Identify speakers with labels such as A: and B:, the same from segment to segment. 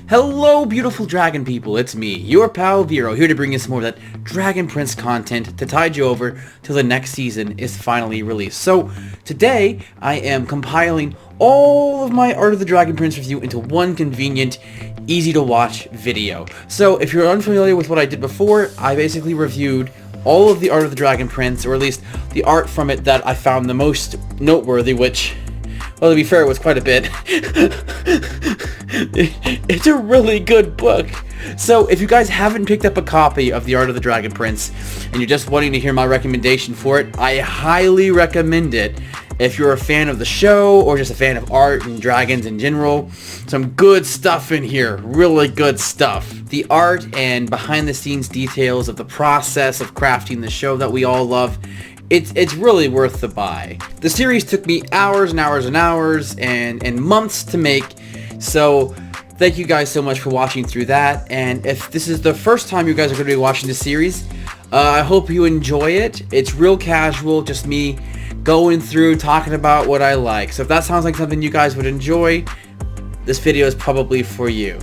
A: Hello beautiful dragon people, it's me, your pal Vero, here to bring you some more of that Dragon Prince content to tide you over till the next season is finally released. So, today I am compiling all of my Art of the Dragon Prince review into one convenient, easy to watch video. So, if you're unfamiliar with what I did before, I basically reviewed all of the Art of the Dragon Prince, or at least the art from it that I found the most noteworthy, which, well, to be fair, it was quite a bit. It's a really good book. So, if you guys haven't picked up a copy of The Art of the Dragon Prince, and you're just wanting to hear my recommendation for it, I highly recommend it. If you're a fan of the show, or just a fan of art and dragons in general, some good stuff in here. Really good stuff. The art and behind-the-scenes details of the process of crafting the show that we all love, it's really worth the buy. The series took me hours and hours and hours and months to make, so thank you guys so much for watching through that. And if this is the first time you guys are going to be watching this series, I hope you enjoy it. It's real casual, just me going through, talking about what I like. So if that sounds like something you guys would enjoy, this video is probably for you.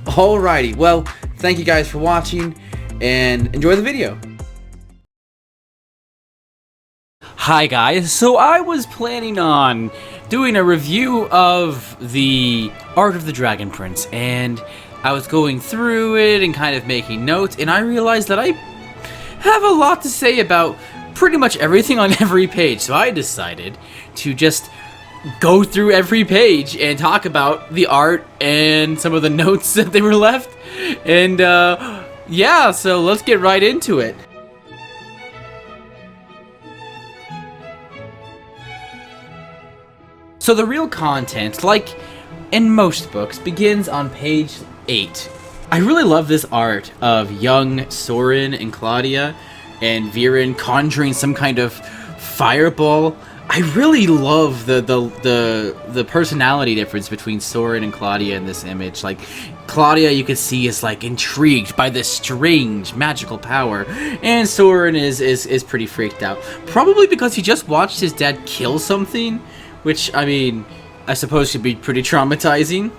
A: Alrighty, well, thank you guys for watching, and enjoy the video. Hi guys, so I was planning on doing a review of the Art of the Dragon Prince, and I was going through it and kind of making notes, and I realized that I have a lot to say about pretty much everything on every page, so I decided to just go through every page and talk about the art and some of the notes that they were left, and yeah, so let's get right into it. So the real content, like in most books, begins on page 8. I really love this art of young Soren and Claudia and Viren conjuring some kind of fireball. I really love the personality difference between Soren and Claudia in this image. Like, Claudia, you can see, is like intrigued by this strange magical power, and Soren is pretty freaked out. Probably because he just watched his dad kill something, which, I mean, I suppose should be pretty traumatizing.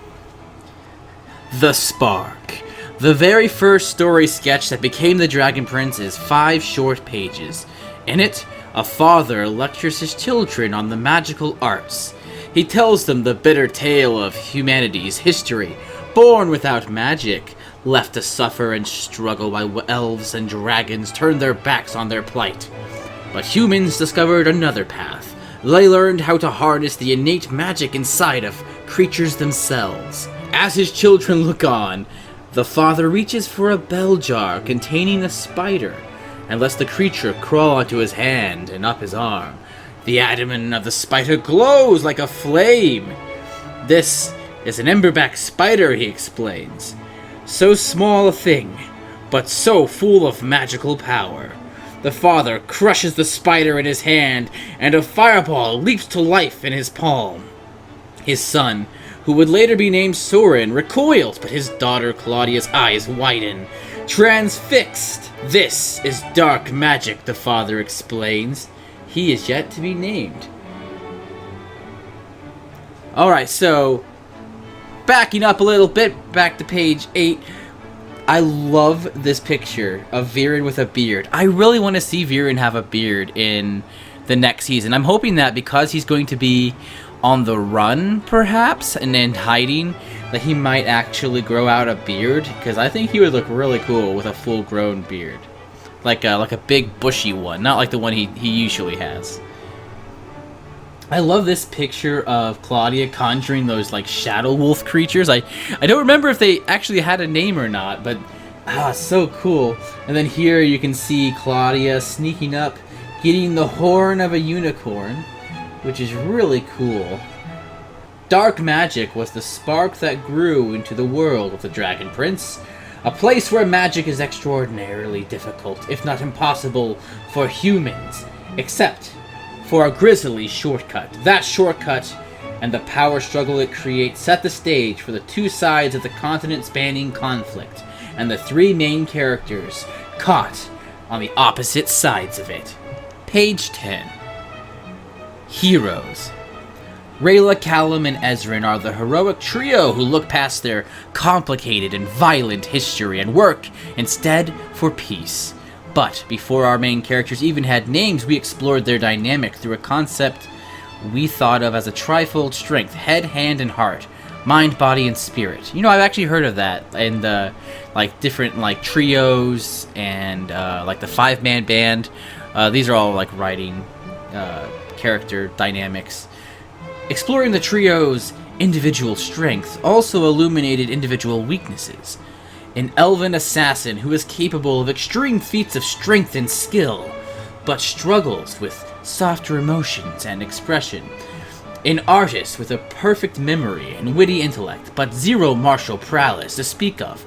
A: The Spark. The very first story sketch that became the Dragon Prince is 5 short pages. In it, a father lectures his children on the magical arts. He tells them the bitter tale of humanity's history, born without magic, left to suffer and struggle while elves and dragons turned their backs on their plight. But humans discovered another path. They learned how to harness the innate magic inside of creatures themselves. As his children look on, the father reaches for a bell jar containing a spider and lets the creature crawl onto his hand and up his arm. The abdomen of the spider glows like a flame. This is an emberback spider, he explains. So small a thing, but so full of magical power. The father crushes the spider in his hand, and a fireball leaps to life in his palm. His son, who would later be named Soren, recoils, but his daughter Claudia's eyes widen. Transfixed! This is dark magic, the father explains. He is yet to be named. Alright, so, backing up a little bit, back to page 8. I love this picture of Viren with a beard. I really want to see Viren have a beard in the next season. I'm hoping that because he's going to be on the run, perhaps, and then hiding, that he might actually grow out a beard, because I think he would look really cool with a full-grown beard. Like a big bushy one, not like the one he usually has. I love this picture of Claudia conjuring those, like, shadow wolf creatures. I don't remember if they actually had a name or not, but, so cool. And then here you can see Claudia sneaking up, getting the horn of a unicorn, which is really cool. Dark magic was the spark that grew into the world of the Dragon Prince, a place where magic is extraordinarily difficult, if not impossible, for humans, except for a grisly shortcut. That shortcut and the power struggle it creates set the stage for the two sides of the continent-spanning conflict, and the 3 main characters caught on the opposite sides of it. Page 10. Heroes. 𝐅𝐴𝐿, 𝐾𝐽𝐜, and 𝐬𝐿RAN are the heroic trio who look past their complicated and violent history and work instead for peace. But before our main characters even had names, we explored their dynamic through a concept we thought of as a trifold strength: head, hand, and heart. Mind, body, and spirit. You know, I've actually heard of that in the, like, different, like, trios and, like, the 5-man band. These are all, like, writing character dynamics. Exploring the trio's individual strengths also illuminated individual weaknesses. An elven assassin who is capable of extreme feats of strength and skill, but struggles with softer emotions and expression. An artist with a perfect memory and witty intellect, but zero martial prowess to speak of.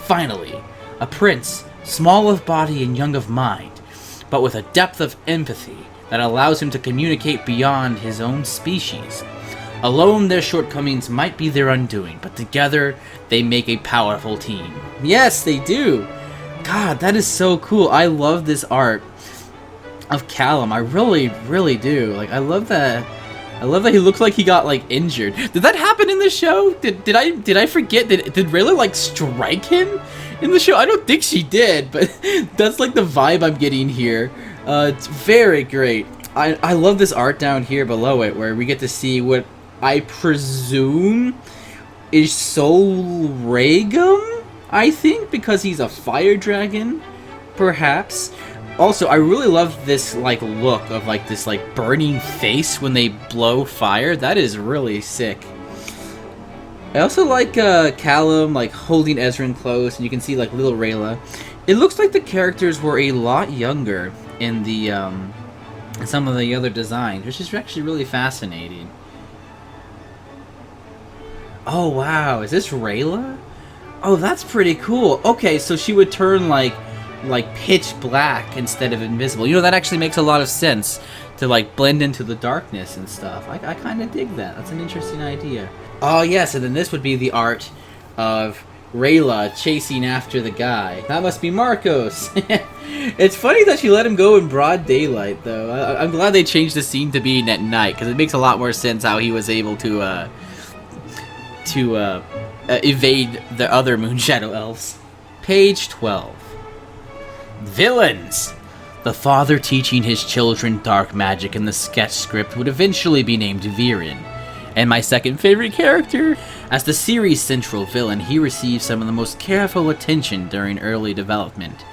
A: Finally, a prince, small of body and young of mind, but with a depth of empathy that allows him to communicate beyond his own species. Alone, their shortcomings might be their undoing, but together, they make a powerful team. Yes, they do! God, that is so cool. I love this art of Callum. I really, really do. Like, I love that he looks like he got, like, injured. Did that happen in the show? Did I forget? Did Rayla, like, strike him in the show? I don't think she did, but that's, like, the vibe I'm getting here. It's very great. I love this art down here below it, where we get to see what I presume is Solregum, I think, because he's a fire dragon, perhaps. Also, I really love this, like, look of, like, this, like, burning face when they blow fire. That is really sick. I also like Callum, like, holding 𝐬𝐿RAN close, and you can see, like, little Rayla. It looks like the characters were a lot younger in the, in some of the other designs, which is actually really fascinating. Oh, wow. Is this Rayla? Oh, that's pretty cool. Okay, so she would turn, like pitch black instead of invisible. You know, that actually makes a lot of sense to, like, blend into the darkness and stuff. I kind of dig that. That's an interesting idea. Oh, yes, and then this would be the art of Rayla chasing after the guy. That must be Marcos. It's funny that she let him go in broad daylight, though. I'm glad they changed the scene to being at night, because it makes a lot more sense how he was able to evade the other Moonshadow elves. Page 12. Villains! The father teaching his children dark magic in the sketch script would eventually be named 𝐕𝐸𝐿. And my second favorite character? As the series' central villain, he received some of the most careful attention during early development.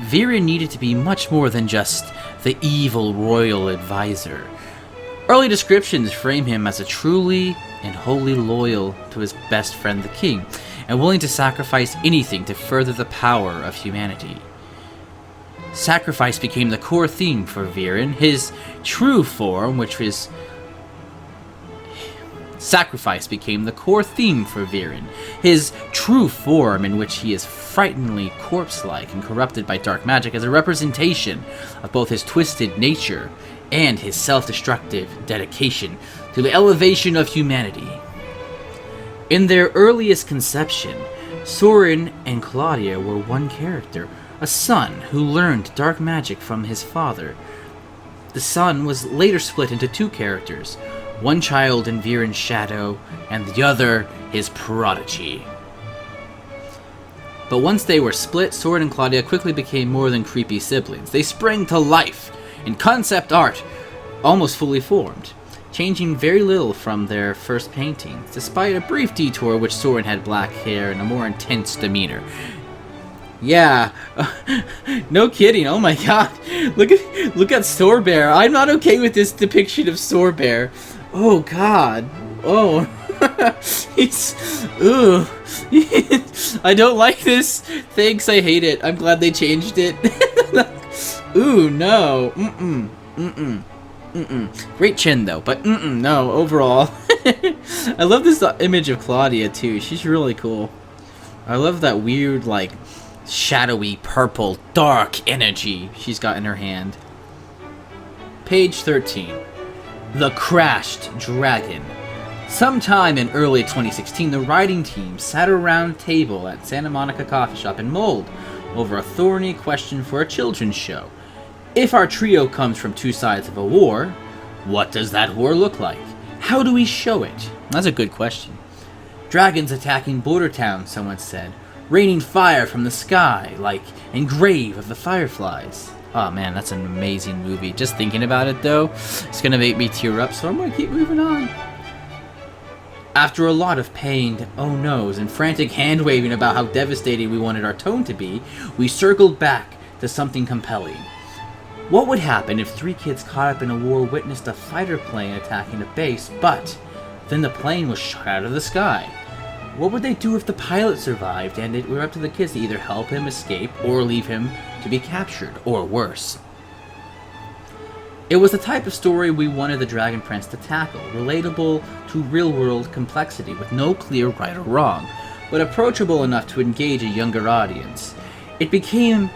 A: 𝐕𝐸𝐿 needed to be much more than just the evil royal advisor. Early descriptions frame him as a truly and wholly loyal to his best friend the king, and willing to sacrifice anything to further the power of humanity. Sacrifice became the core theme for 𝐕𝐸𝐿. His true form, which was... Sacrifice became the core theme for 𝐕𝐸𝐿. His true form, in which he is frighteningly corpse-like and corrupted by dark magic, is a representation of both his twisted nature and his self-destructive dedication to the elevation of humanity. In their earliest conception, Soren and Claudia were one character, a son who learned dark magic from his father. The son was later split into two characters, one child in 𝐕𝐸𝐿's shadow, and the other his prodigy. But once they were split, Soren and Claudia quickly became more than creepy siblings. They sprang to life in concept art, almost fully formed, changing very little from their first paintings, despite a brief detour which Soren had black hair and a more intense demeanor. Yeah, no kidding. Oh my god, look at Sorbear. I'm not okay with this depiction of Sorbear. Oh god. Oh, he's ooh. I don't like this. Thanks, I hate it. I'm glad they changed it. Ooh, no. Great chin though, but no. Overall, I love this image of Claudia too. She's really cool. I love that weird, like, shadowy purple dark energy she's got in her hand. Page 13. The Crashed Dragon. Sometime in early 2016, the writing team sat around a table at Santa Monica coffee shop and mulled over a thorny question for a children's show. If our trio comes from two sides of a war, what does that war look like? How do we show it? That's a good question. Dragons attacking border towns, someone said. Raining fire from the sky, like in Grave of the Fireflies. Oh man, that's an amazing movie. Just thinking about it though, it's gonna make me tear up, so I'm gonna keep moving on. After a lot of pained oh no's and frantic hand-waving about how devastating we wanted our tone to be, we circled back to something compelling. What would happen if 3 kids caught up in a war witnessed a fighter plane attacking a base, but then the plane was shot out of the sky? What would they do if the pilot survived and it were up to the kids to either help him escape or leave him to be captured, or worse? It was the type of story we wanted the Dragon Prince to tackle, relatable to real-world complexity with no clear right or wrong, but approachable enough to engage a younger audience. It became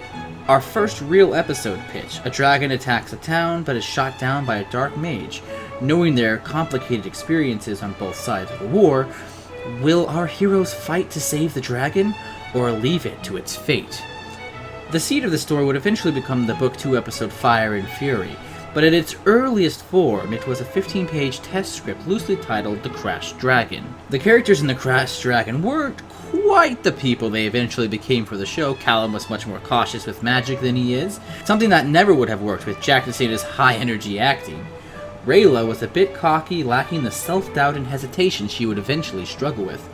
A: our first real episode pitch. A dragon attacks a town but is shot down by a dark mage. Knowing their complicated experiences on both sides of the war, will our heroes fight to save the dragon, or leave it to its fate? The seed of the story would eventually become the Book 2 episode Fire and Fury, but at its earliest form, it was a 15-page test script loosely titled The Crashed Dragon. The characters in The Crashed Dragon weren't quite the people they eventually became for the show. Callum was much more cautious with magic than he is, something that never would have worked with Jack DeSantis' high-energy acting. Rayla was a bit cocky, lacking the self-doubt and hesitation she would eventually struggle with.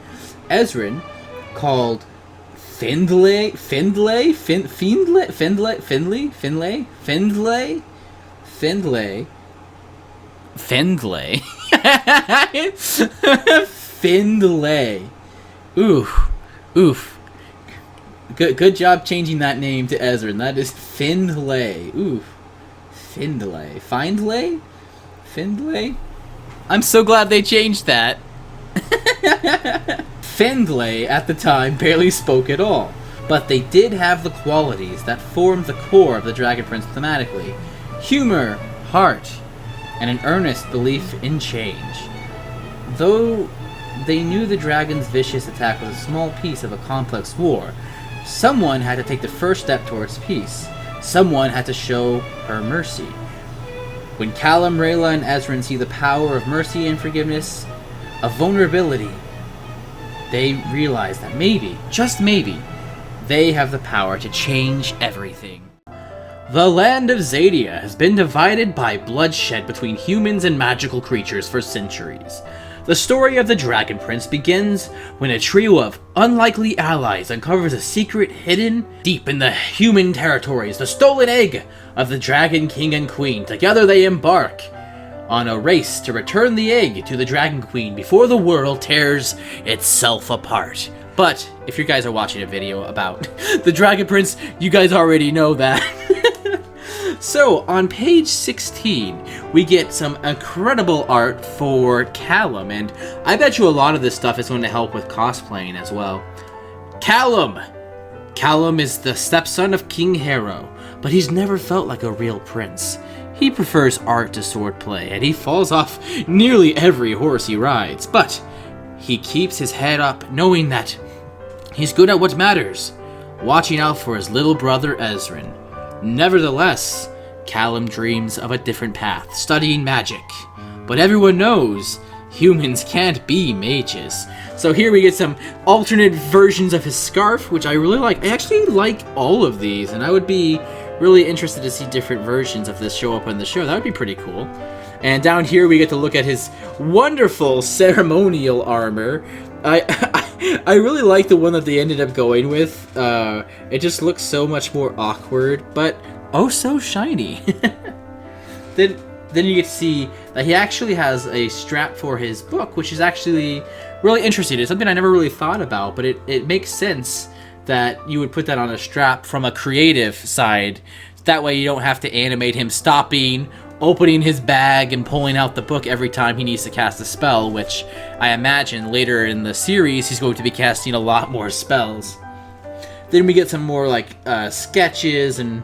A: Ezrin, called Findlay, Oof. Good job changing that name to Ezrin. That is Findlay. Oof. Findlay? I'm so glad they changed that. Findlay, at the time, barely spoke at all, but they did have the qualities that formed the core of the Dragon Prince thematically. Humor, heart, and an earnest belief in change. Though they knew the dragon's vicious attack was a small piece of a complex war, someone had to take the first step towards peace. Someone had to show her mercy. When Callum, Rayla, and Ezrin see the power of mercy and forgiveness, of vulnerability, they realize that maybe, just maybe, they have the power to change everything. The land of 𝐀𝐧𝐝 has been divided by bloodshed between humans and magical creatures for centuries. The story of the Dragon Prince begins when a trio of unlikely allies uncovers a secret hidden deep in the human territories, the stolen egg of the Dragon King and Queen. Together they embark on a race to return the egg to the Dragon Queen before the world tears itself apart. But if you guys are watching a video about the Dragon Prince, you guys already know that. So, on page 16, we get some incredible art for Callum, and I bet you a lot of this stuff is going to help with cosplaying as well. Callum! Callum is the stepson of King Harrow, but he's never felt like a real prince. He prefers art to swordplay, and he falls off nearly every horse he rides, but he keeps his head up, knowing that he's good at what matters, watching out for his little brother Ezrin. Nevertheless, Callum dreams of a different path, studying magic. But everyone knows humans can't be mages. So here we get some alternate versions of his scarf, which I really like. I actually like all of these, and I would be really interested to see different versions of this show up on the show. That would be pretty cool. And down here we get to look at his wonderful ceremonial armor. I really like the one that they ended up going with. It just looks so much more awkward, but oh so shiny. Then you get to see that he actually has a strap for his book, which is actually really interesting. It's something I never really thought about, but it makes sense that you would put that on a strap from a creative side. That way you don't have to animate him stopping, opening his bag, and pulling out the book every time he needs to cast a spell, which I imagine later in the series he's going to be casting a lot more spells. Then we get some more like sketches and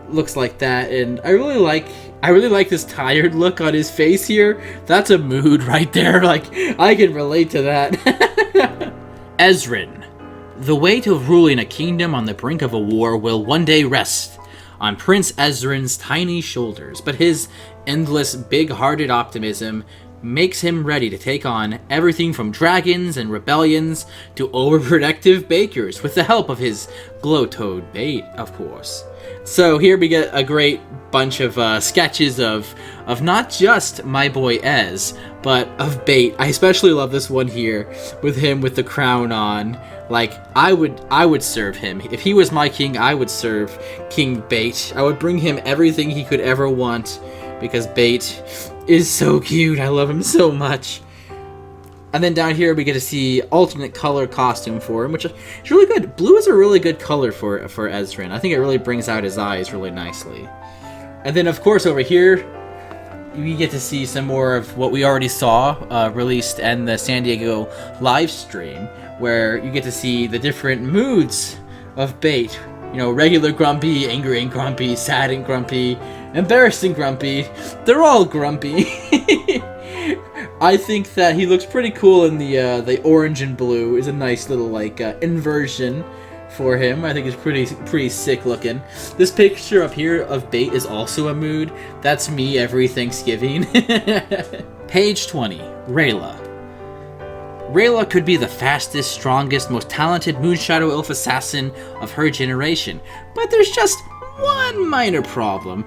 A: looks like that, and I really like this tired look on his face here. That's a mood right there. Like, I can relate to that. Ezrin. The weight of ruling a kingdom on the brink of a war will one day rest on Prince Ezrin's tiny shoulders, but his endless, big-hearted optimism makes him ready to take on everything from dragons and rebellions to overprotective bakers with the help of his glow-toed bait, of course. So here we get a great bunch of sketches of not just my boy Ez, but of Bait. I especially love this one here with him with the crown on. Like, I would serve him. If he was my king, I would serve King Bait. I would bring him everything he could ever want, because Bait is so cute. I love him so much. And then down here we get to see alternate color costume for him, which is really good. Blue is a really good color for Ezrin. I think it really brings out his eyes really nicely. And then of course over here we get to see some more of what we already saw released in the San Diego live stream, where you get to see the different moods of Bait. You know, regular grumpy, angry and grumpy, sad and grumpy, embarrassed and grumpy. They're all grumpy. I think that he looks pretty cool in the orange and blue. Is a nice little like inversion for him. I think it's pretty sick looking. This picture up here of Bait is also a mood. That's me every Thanksgiving. Page 20, Rayla. Rayla could be the fastest, strongest, most talented Moonshadow Elf assassin of her generation, but there's just one minor problem.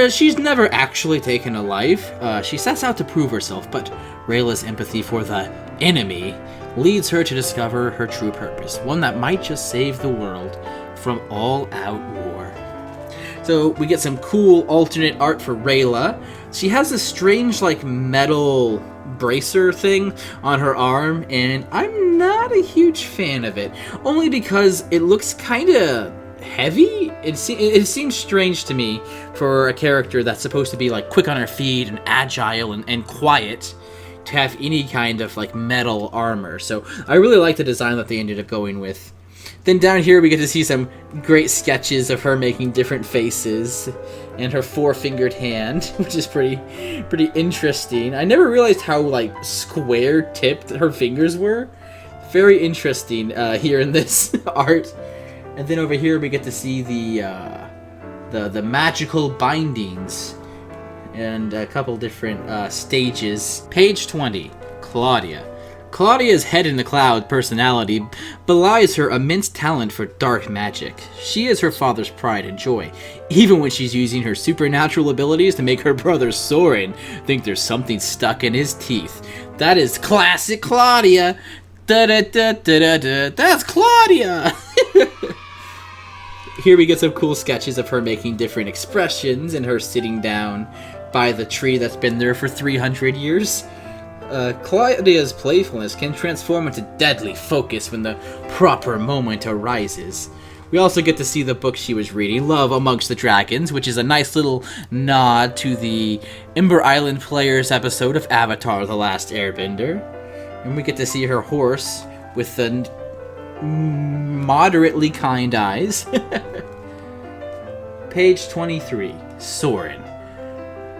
A: She's never actually taken a life. She sets out to prove herself, but Rayla's empathy for the enemy leads her to discover her true purpose, one that might just save the world from all-out war. So we get some cool alternate art for Rayla. She has this strange like metal bracer thing on her arm, and I'm not a huge fan of it, only because it looks kind of heavy. It seems strange to me for a character that's supposed to be like quick on her feet and agile and quiet to have any kind of like metal armor. So I really like the design that they ended up going with. Then down here we get to see some great sketches of her making different faces and her four-fingered hand, which is pretty interesting. I never realized how like square-tipped her fingers were. Very interesting here in this art. And then over here we get to see the magical bindings and a couple different stages. Page 20, Claudia. Claudia's head-in-the-cloud personality belies her immense talent for dark magic. She is her father's pride and joy, even when she's using her supernatural abilities to make her brother Soren think there's something stuck in his teeth. That is classic Claudia! Da-da-da-da-da-da! That's Claudia! Here we get some cool sketches of her making different expressions and her sitting down by the tree that's been there for 300 years. Claudia's playfulness can transform into deadly focus when the proper moment arises. We also get to see the book she was reading, Love Amongst the Dragons, which is a nice little nod to the Ember Island Players episode of Avatar: The Last Airbender. And we get to see her horse with the moderately kind eyes. Page 23, Soren.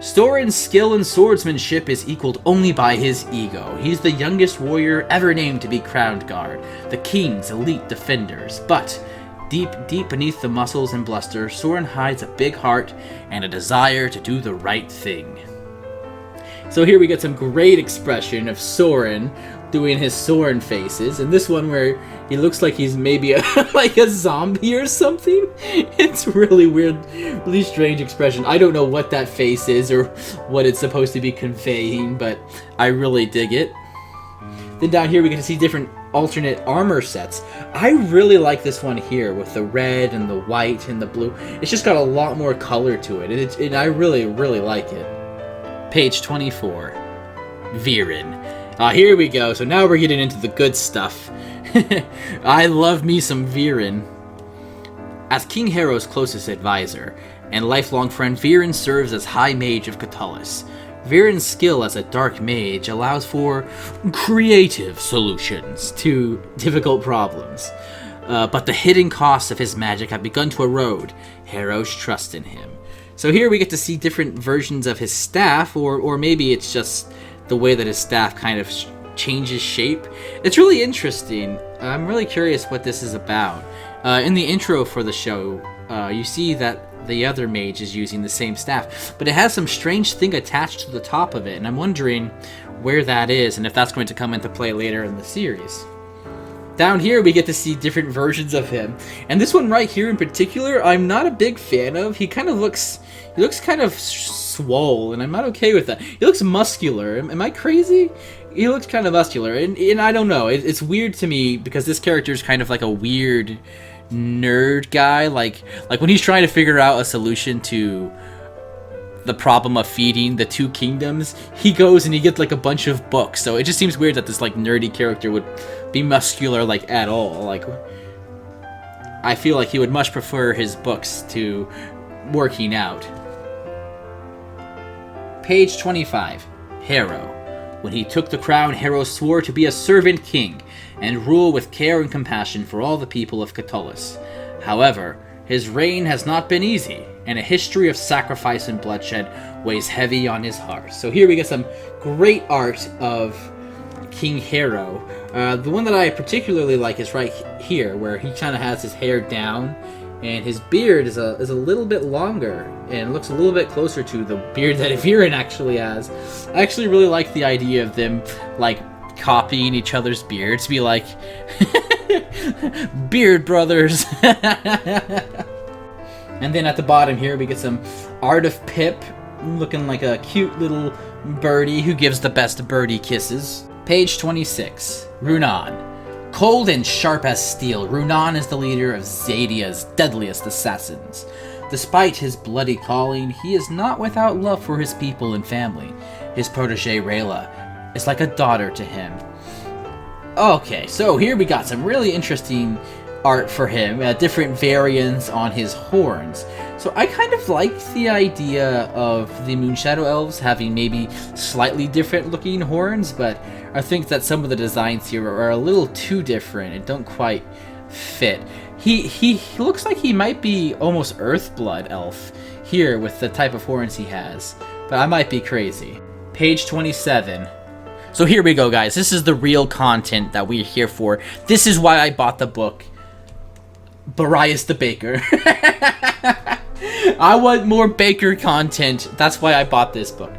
A: Soren's skill in swordsmanship is equaled only by his ego. He's the youngest warrior ever named to be crowned guard, the king's elite defenders. But deep beneath the muscles and bluster, Soren hides a big heart and a desire to do the right thing. So here we get some great expression of Soren doing his Soren faces, and this one where he looks like he's maybe like a zombie or something. It's really weird, really strange expression. I don't know what that face is or what it's supposed to be conveying, but I really dig it. Then down here we get to see different alternate armor sets. I really like this one here with the red and the white and the blue. It's just got a lot more color to it, and I really like it. Page 24, Viren. Here we go. So now we're getting into the good stuff. I love me some Viren. As King Harrow's closest advisor and lifelong friend, Viren serves as High Mage of Catullus. Viren's skill as a dark mage allows for creative solutions to difficult problems. But the hidden costs of his magic have begun to erode Harrow's trust in him. So here we get to see different versions of his staff, or maybe it's just the way that his staff kind of changes shape. It's really interesting. I'm really curious what this is about. In the intro for the show, you see that the other mage is using the same staff. But it has some strange thing attached to the top of it, and I'm wondering where that is and if that's going to come into play later in the series. Down here, we get to see different versions of him. And this one right here in particular, I'm not a big fan of. He looks kind of swole, and I'm not okay with that. He looks muscular. Am I crazy? He looks kind of muscular, and I don't know. It's weird to me because this character is kind of like a weird nerd guy. Like when he's trying to figure out a solution to the problem of feeding the two kingdoms, he goes and he gets like a bunch of books. So it just seems weird that this like nerdy character would be muscular like at all. Like, I feel like he would much prefer his books to working out. Page 25. Harrow. When he took the crown, Harrow swore to be a servant king and rule with care and compassion for all the people of Catullus. However, his reign has not been easy, and a history of sacrifice and bloodshed weighs heavy on his heart. So here we get some great art of King Harrow. The one that I particularly like is right here, where he kind of has his hair down, and his beard is a little bit longer, and looks a little bit closer to the beard that Viren actually has. I actually really like the idea of them, like, copying each other's beards, be like, beard brothers. And then at the bottom here, we get some art of Pip, looking like a cute little birdie who gives the best birdie kisses. Page 26. Runan. Cold and sharp as steel, Runan is the leader of Xadia's deadliest assassins. Despite his bloody calling, he is not without love for his people and family. His protege Rayla is like a daughter to him. Okay, so here we got some really interesting art for him, different variants on his horns. So I kind of like the idea of the Moonshadow Elves having maybe slightly different looking horns, but I think that some of the designs here are a little too different and don't quite fit. He looks like he might be almost Earthblood elf here with the type of horns he has, but I might be crazy. Page 27. So here we go, guys. This is the real content that we're here for. This is why I bought the book. Barias the Baker. I want more Baker content. That's why I bought this book.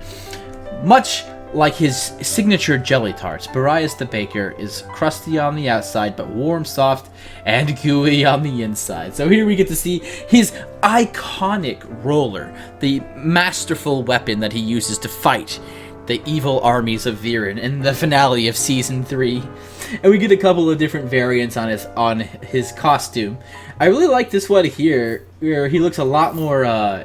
A: Much like his signature jelly tarts, Barias the Baker is crusty on the outside, but warm, soft, and gooey on the inside. So here we get to see his iconic roller, the masterful weapon that he uses to fight the evil armies of Viren in the finale of Season 3. And we get a couple of different variants on his costume. I really like this one here, where he looks a lot more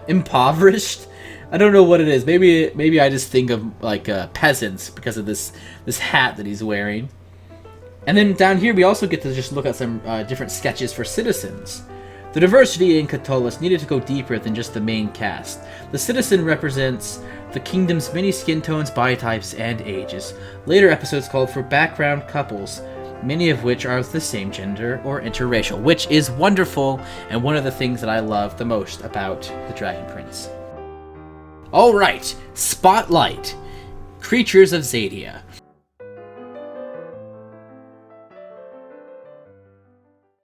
A: impoverished. I don't know what it is. Maybe I just think of like peasants because of this hat that he's wearing. And then down here we also get to just look at some different sketches for citizens. The diversity in Catullus needed to go deeper than just the main cast. The citizen represents the kingdom's many skin tones, body types, and ages. Later episodes called for background couples, many of which are of the same gender or interracial, which is wonderful and one of the things that I love the most about the Dragon Prince. Alright, Spotlight. Creatures of Xadia.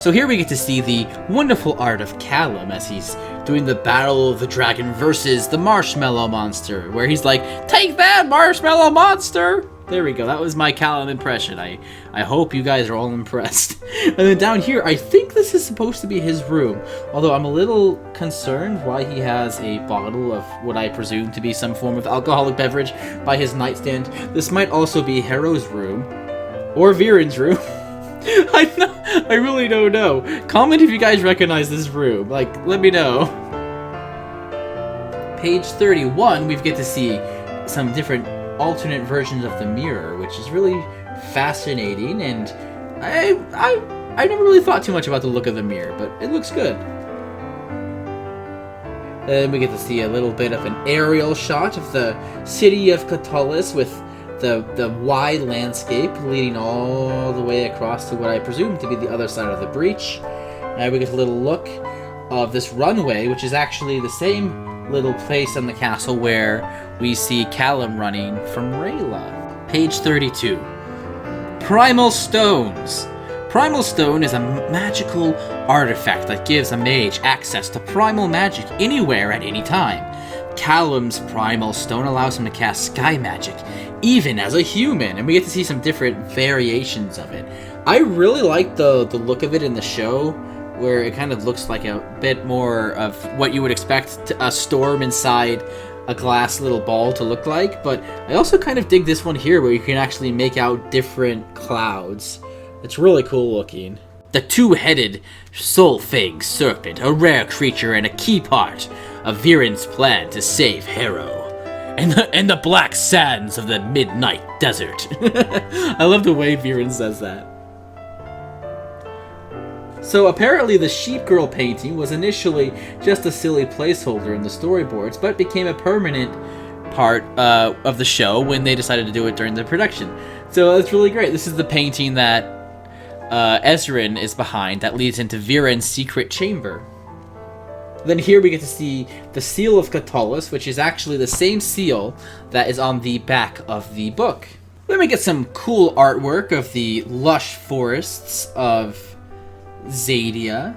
A: So here we get to see the wonderful art of Callum as he's doing the Battle of the Dragon versus the Marshmallow Monster, where he's like, "Take that, Marshmallow Monster!" There we go, that was my Callum impression. I hope you guys are all impressed. And then down here, I think this is supposed to be his room, although I'm a little concerned why he has a bottle of what I presume to be some form of alcoholic beverage by his nightstand. This might also be Harrow's room, or Viren's room. I really don't know. Comment if you guys recognize this room. Like, let me know. Page 31, we get to see some different alternate versions of the mirror, which is really fascinating, and I never really thought too much about the look of the mirror, but it looks good. Then we get to see a little bit of an aerial shot of the city of Catullus with the wide landscape leading all the way across to what I presume to be the other side of the breach. Now we get a little look of this runway, which is actually the same little place in the castle where we see Callum running from Rayla. Page 32. Primal Stones. Primal Stone is a magical artifact that gives a mage access to primal magic anywhere at any time. Callum's Primal Stone allows him to cast sky magic, even as a human, and we get to see some different variations of it. I really like the look of it in the show, where it kind of looks like a bit more of what you would expect a storm inside a glass little ball to look like, but I also kind of dig this one here where you can actually make out different clouds. It's really cool looking. The two-headed soul-fanged serpent, a rare creature and a key part of Viren's plan to save Harrow and the black sands of the midnight desert. I love the way Viren says that. So apparently the sheep girl painting was initially just a silly placeholder in the storyboards, but became a permanent part of the show when they decided to do it during the production. So that's really great. This is the painting that Ezrin is behind that leads into Viren's secret chamber. Then here we get to see the seal of Catullus, which is actually the same seal that is on the back of the book. Then we get some cool artwork of the lush forests of Xadia,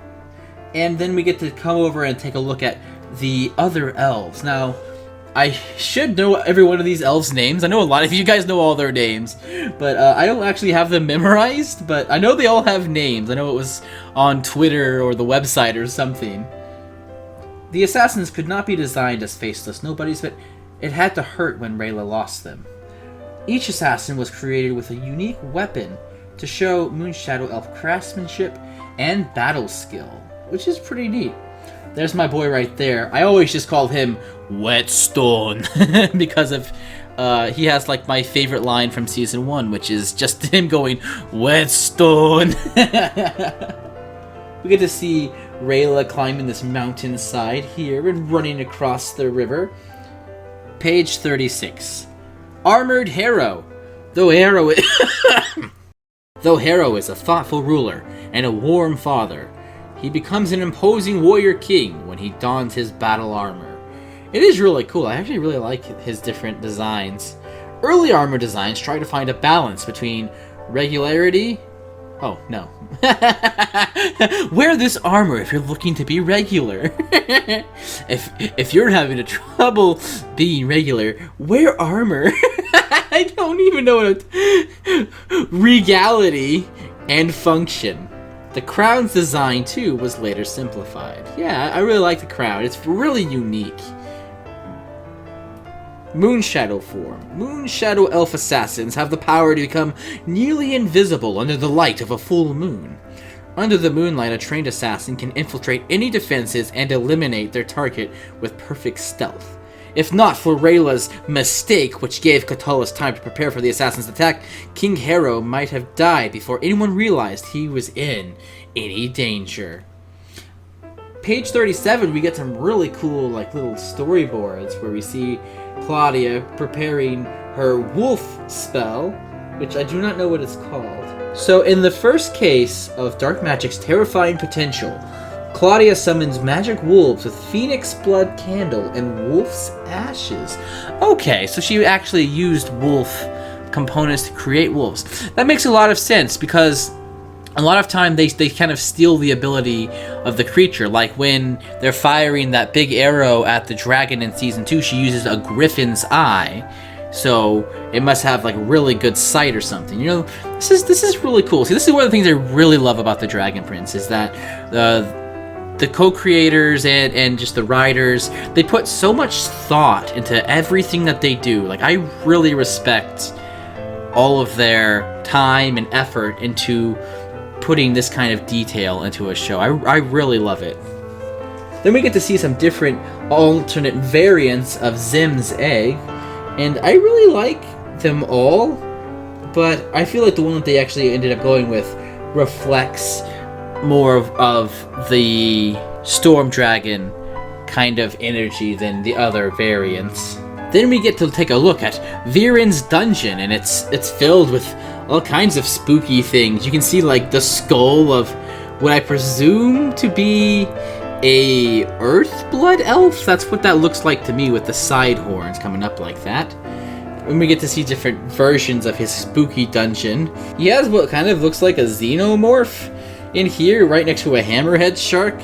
A: and then we get to come over and take a look at the other elves. Now, I should know every one of these elves' names. I know a lot of you guys know all their names, but I don't actually have them memorized, but I know they all have names. I know it was on Twitter or the website or something. The assassins could not be designed as faceless nobodies, but it had to hurt when Rayla lost them. Each assassin was created with a unique weapon to show Moonshadow Elf craftsmanship and battle skill, which is pretty neat. There's my boy right there. I always just call him Whetstone because of he has like my favorite line from season 1, which is just him going Whetstone. We get to see Rayla climbing this mountainside here and running across the river. Page 36. Armored Harrow. Though Harrow is a thoughtful ruler and a warm father, he becomes an imposing warrior king when he dons his battle armor. It is really cool. I actually really like his different designs. Early armor designs try to find a balance between regularity... Oh, no. Wear this armor if you're looking to be regular. If you're having a trouble being regular, wear armor. I don't even know what regality and function. The crown's design, too, was later simplified. Yeah, I really like the crown. It's really unique. Moonshadow form. Moonshadow elf assassins have the power to become nearly invisible under the light of a full moon. Under the moonlight, a trained assassin can infiltrate any defenses and eliminate their target with perfect stealth. If not for Rayla's mistake, which gave Catullus time to prepare for the assassin's attack, King Harrow might have died before anyone realized he was in any danger. Page 37, we get some really cool like little storyboards where we see Claudia preparing her wolf spell, which I do not know what it's called. So in the first case of dark magic's terrifying potential, Claudia summons magic wolves with phoenix blood candle and wolf's ashes. Okay, so she actually used wolf components to create wolves. That makes a lot of sense because a lot of time they kind of steal the ability of the creature. Like when they're firing that big arrow at the dragon in season 2, she uses a griffin's eye. So it must have like really good sight or something. You know, this is really cool. See, this is one of the things I really love about the Dragon Prince is that the co-creators and just the writers, they put so much thought into everything that they do. Like, I really respect all of their time and effort into putting this kind of detail into a show. I really love it. Then we get to see some different alternate variants of Zim's egg, and I really like them all, but I feel like the one that they actually ended up going with reflects more of the Storm Dragon kind of energy than the other variants. Then we get to take a look at Viren's dungeon, and it's filled with all kinds of spooky things. You can see like the skull of what I presume to be a earth blood elf. That's what that looks like to me with the side horns coming up like that. when we get to see different versions of his spooky dungeon. He has what kind of looks like a xenomorph in here, right next to a hammerhead shark.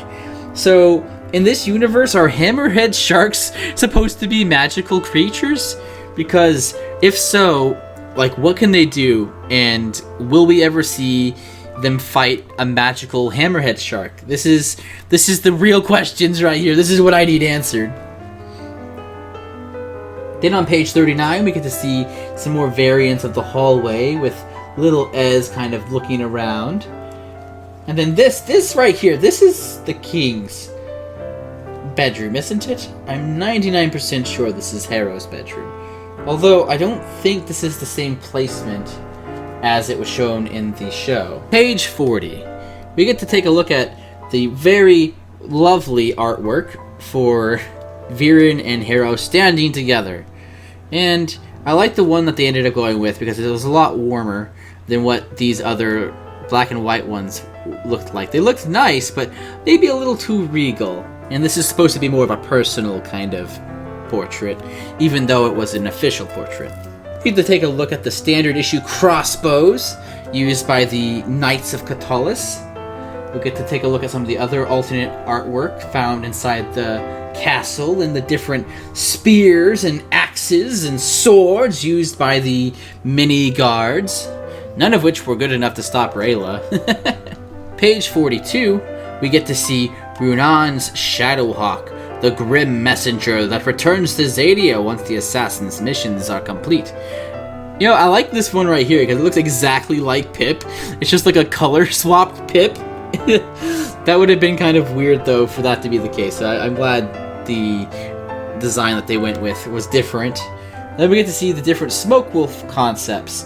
A: So, in this universe, are hammerhead sharks supposed to be magical creatures? Because, if so, like, what can they do? And will we ever see them fight a magical hammerhead shark? This is the real questions right here. This is what I need answered. Then on page 39, we get to see some more variants of the hallway with little Ez kind of looking around. And then this right here, this is the king's bedroom, isn't it? I'm 99% sure this is Harrow's bedroom. Although I don't think this is the same placement as it was shown in the show. Page 40. We get to take a look at the very lovely artwork for Viren and Harrow standing together. And I like the one that they ended up going with because it was a lot warmer than what these other black and white ones looked like. They looked nice, but maybe a little too regal. And this is supposed to be more of a personal kind of portrait, even though it was an official portrait. We get to take a look at the standard issue crossbows used by the Knights of Catullus. We'll get to take a look at some of the other alternate artwork found inside the castle and the different spears and axes and swords used by the mini guards, none of which were good enough to stop Rayla. Page 42, we get to see Runan's Shadowhawk, the grim messenger that returns to Zydia once the assassin's missions are complete. You know, I like this one right here because it looks exactly like Pip. It's just like a color swapped Pip. That would have been kind of weird though for that to be the case. So I'm glad the design that they went with was different. Then we get to see the different Smoke Wolf concepts,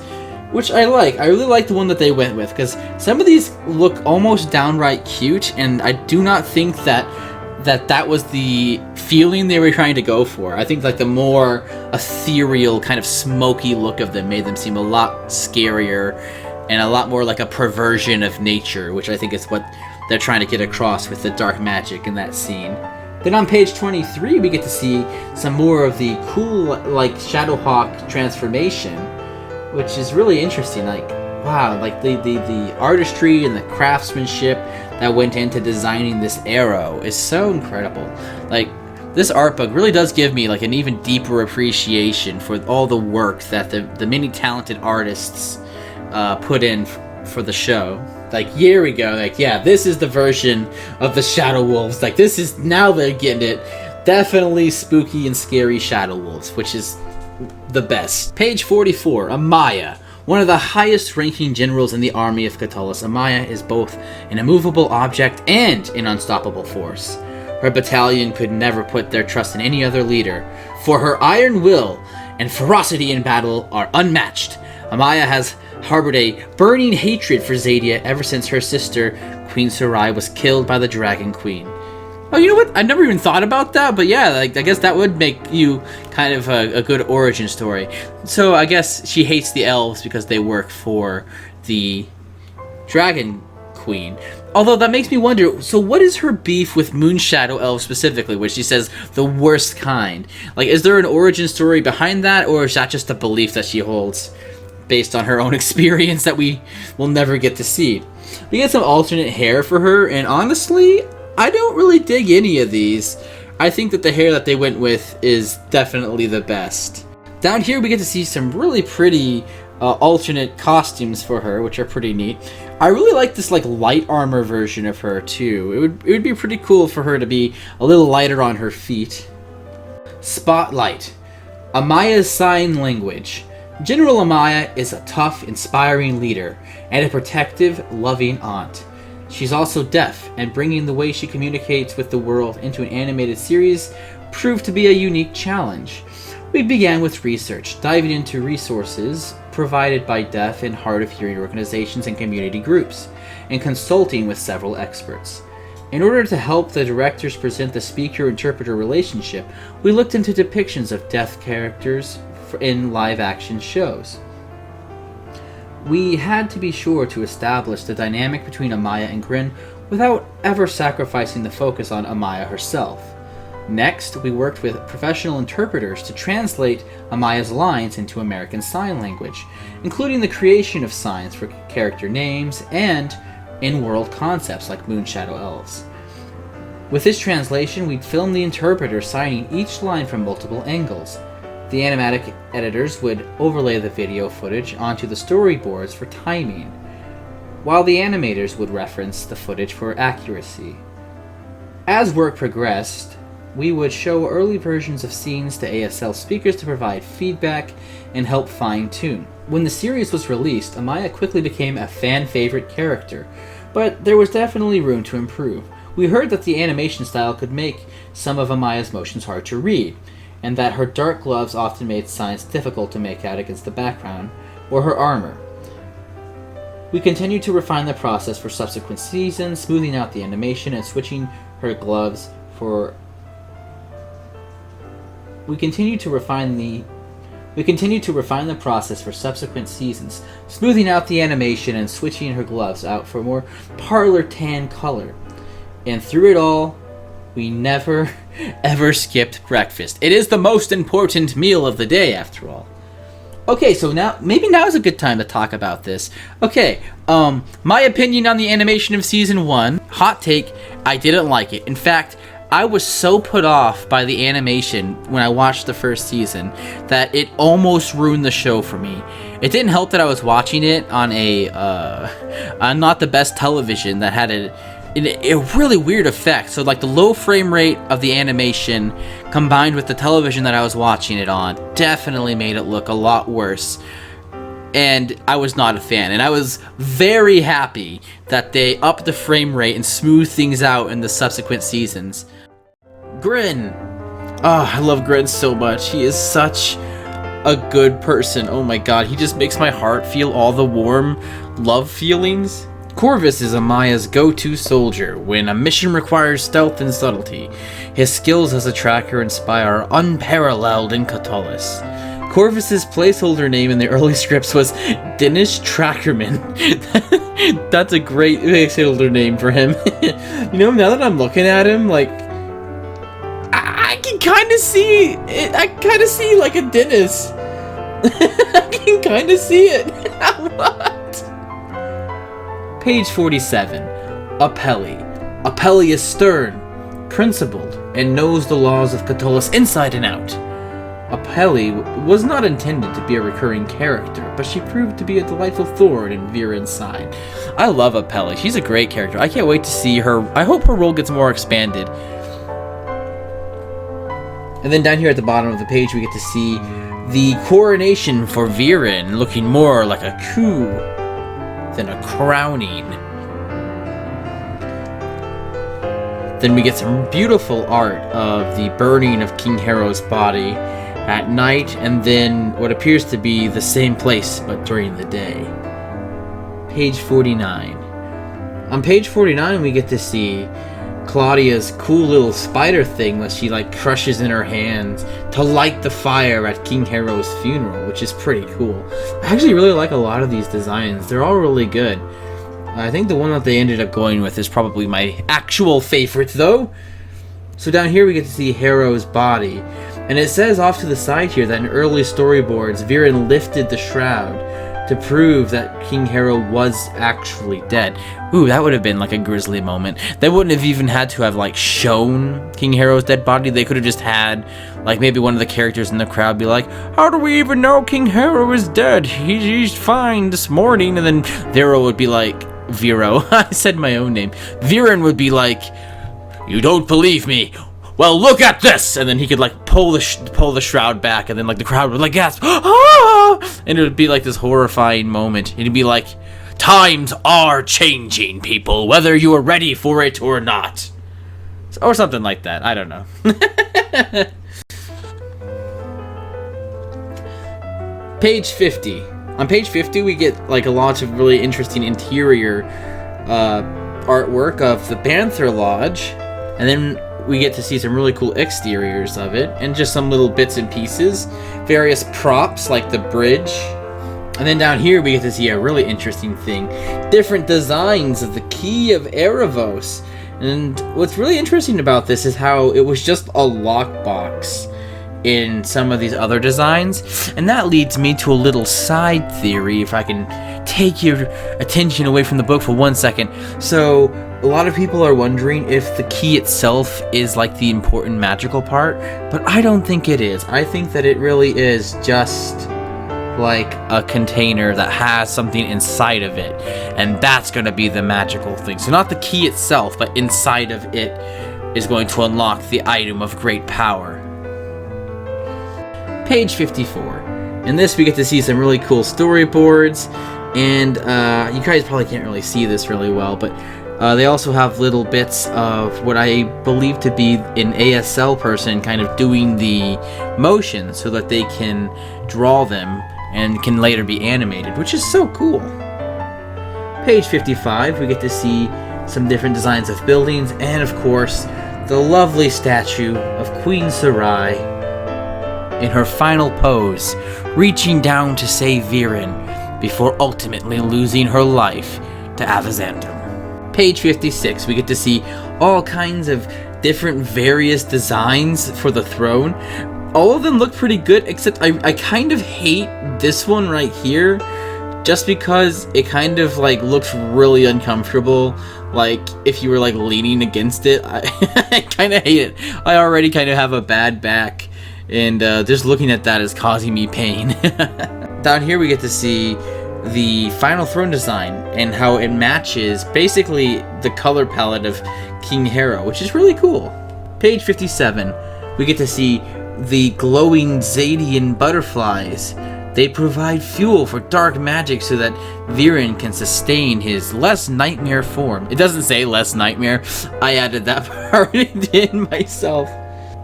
A: which I like. I really like the one that they went with because some of these look almost downright cute, and I do not think that was the feeling they were trying to go for. I think like the more ethereal kind of smoky look of them made them seem a lot scarier and a lot more like a perversion of nature, which I think is what they're trying to get across with the dark magic in that scene. Then on page 23, we get to see some more of the cool like Shadowhawk transformation, which is really interesting. Like, wow, like the artistry and the craftsmanship that went into designing this arrow is so incredible. Like, this art book really does give me like an even deeper appreciation for all the work that the many talented artists put in for the show. Like, here we go. Like, yeah, this is the version of the Shadow Wolves. Like, this is, now they're getting it. Definitely spooky and scary Shadow Wolves, which is the best. Page 44, Amaya. One of the highest ranking generals in the army of Catullus, Amaya is both an immovable object and an unstoppable force. Her battalion could never put their trust in any other leader, for her iron will and ferocity in battle are unmatched. Amaya has harbored a burning hatred for Zydia ever since her sister, Queen Sarai, was killed by the Dragon Queen. Oh, you know what? I've never even thought about that, but yeah, like, I guess that would make you kind of a good origin story. So I guess she hates the elves because they work for the Dragon Queen. Although that makes me wonder, so what is her beef with Moonshadow elves specifically, where she says the worst kind? Like, is there an origin story behind that, or is that just a belief that she holds based on her own experience that we will never get to see? We get some alternate hair for her, and honestly, I don't really dig any of these. I think that the hair that they went with is definitely the best. Down here we get to see some really pretty alternate costumes for her, which are pretty neat. I really like this like light armor version of her too. It would be pretty cool for her to be a little lighter on her feet. Spotlight. Amaya's sign language. General Amaya is a tough, inspiring leader and a protective, loving aunt. She's also deaf, and bringing the way she communicates with the world into an animated series proved to be a unique challenge. We began with research, diving into resources provided by deaf and hard of hearing organizations and community groups, and consulting with several experts. In order to help the directors present the speaker-interpreter relationship, we looked into depictions of deaf characters in live-action shows. We had to be sure to establish the dynamic between Amaya and Grin without ever sacrificing the focus on Amaya herself. Next, we worked with professional interpreters to translate Amaya's lines into American Sign Language, including the creation of signs for character names and in-world concepts like Moonshadow Elves. With this translation, we'd film the interpreter signing each line from multiple angles. The animatic editors would overlay the video footage onto the storyboards for timing, while the animators would reference the footage for accuracy. As work progressed, we would show early versions of scenes to ASL speakers to provide feedback and help fine-tune. When the series was released, Amaya quickly became a fan-favorite character, but there was definitely room to improve. We heard that the animation style could make some of Amaya's motions hard to read, and that her dark gloves often made signs difficult to make out against the background, or her armor. We continued to refine the process for subsequent seasons, smoothing out the animation and switching her gloves for... We continued to refine the process for subsequent seasons, smoothing out the animation and switching her gloves out for more parlor tan color. And through it all, we never, ever skipped breakfast. It is the most important meal of the day, after all. Okay, so maybe now is a good time to talk about this. Okay, my opinion on the animation of Season 1. Hot take, I didn't like it. In fact, I was so put off by the animation when I watched the first season that it almost ruined the show for me. It didn't help that I was watching it on on not the best television that had a really weird effect. So like the low frame rate of the animation combined with the television that I was watching it on definitely made it look a lot worse. And I was not a fan. And I was very happy that they upped the frame rate and smoothed things out in the subsequent seasons. Grin. Oh, I love Grin so much. He is such a good person. Oh my god, he just makes my heart feel all the warm love feelings. Corvus is Amaya's go-to soldier when a mission requires stealth and subtlety. His skills as a tracker and spy are unparalleled in Catullus. Corvus's placeholder name in the early scripts was Dennis Trackerman. That's a great placeholder name for him. You know, now that I'm looking at him, like, I can kind of see it. I kind of see like a Dennis. I can kind of see it. What? Page 47. Apelli. Apelli is stern, principled, and knows the laws of Catullus inside and out. Apelli was not intended to be a recurring character, but she proved to be a delightful thorn in Viren's side. I love Apelli. She's a great character. I can't wait to see her. I hope her role gets more expanded. And then down here at the bottom of the page, we get to see the coronation for Viren, looking more like a coup than a crowning. Then we get some beautiful art of the burning of King Harrow's body at night, and then what appears to be the same place but during the day. Page 49. On page 49 we get to see Claudia's cool little spider thing that she like crushes in her hands to light the fire at King Harrow's funeral, which is pretty cool. I actually really like a lot of these designs. They're all really good. I think the one that they ended up going with is probably my actual favorite though. So down here we get to see Harrow's body, and it says off to the side here that in early storyboards Viren lifted the shroud to prove that King Harrow was actually dead. Ooh, that would have been like a grisly moment. They wouldn't have even had to have like shown King Harrow's dead body. They could have just had like maybe one of the characters in the crowd be like, how do we even know King Harrow is dead? He's fine this morning. And then Vero would be like, I said my own name. Viren would be like, you don't believe me? Well, look at this! And then he could like pull the shroud back, and then like the crowd would like gasp, ah! And it would be like this horrifying moment. It'd be like, times are changing, people, whether you are ready for it or not. Or something like that. I don't know. Page 50. On page 50, we get like a lot of really interesting interior artwork of the Panther Lodge, and then we get to see some really cool exteriors of it, and just some little bits and pieces, various props like the bridge. And then down here we get to see a really interesting thing, different designs of the Key of Erebos. And what's really interesting about this is how it was just a lockbox in some of these other designs, and that leads me to a little side theory, if I can take your attention away from the book for 1 second. So a lot of people are wondering if the key itself is like the important magical part, but I don't think it is. I think that it really is just like a container that has something inside of it, and that's going to be the magical thing. So not the key itself, but inside of it is going to unlock the item of great power. Page 54. In this we get to see some really cool storyboards, and you guys probably can't really see this really well, but they also have little bits of what I believe to be an ASL person kind of doing the motion so that they can draw them and can later be animated, which is so cool. Page 55, we get to see some different designs of buildings, and of course, the lovely statue of Queen 𝐀𝐧𝐝 in her final pose, reaching down to save 𝐕𝐷𝐼ryn before ultimately losing her life to 𝐓𝐼𝐢𝐴𝐼𝐻𝐴𝐼. Page 56, we get to see all kinds of different various designs for the throne. All of them look pretty good, except I kind of hate this one right here, just because it kind of like looks really uncomfortable. Like if you were like leaning against it, I kind of hate it. I already kind of have a bad back, and just looking at that is causing me pain. Down here we get to see the final throne design and how it matches basically the color palette of King Harrow, which is really cool. Page 57, we get to see the glowing Xadian butterflies. They provide fuel for dark magic so that 𝐕𝐷𝐼ryn can sustain his less nightmare form. It doesn't say less nightmare. I added that part in myself.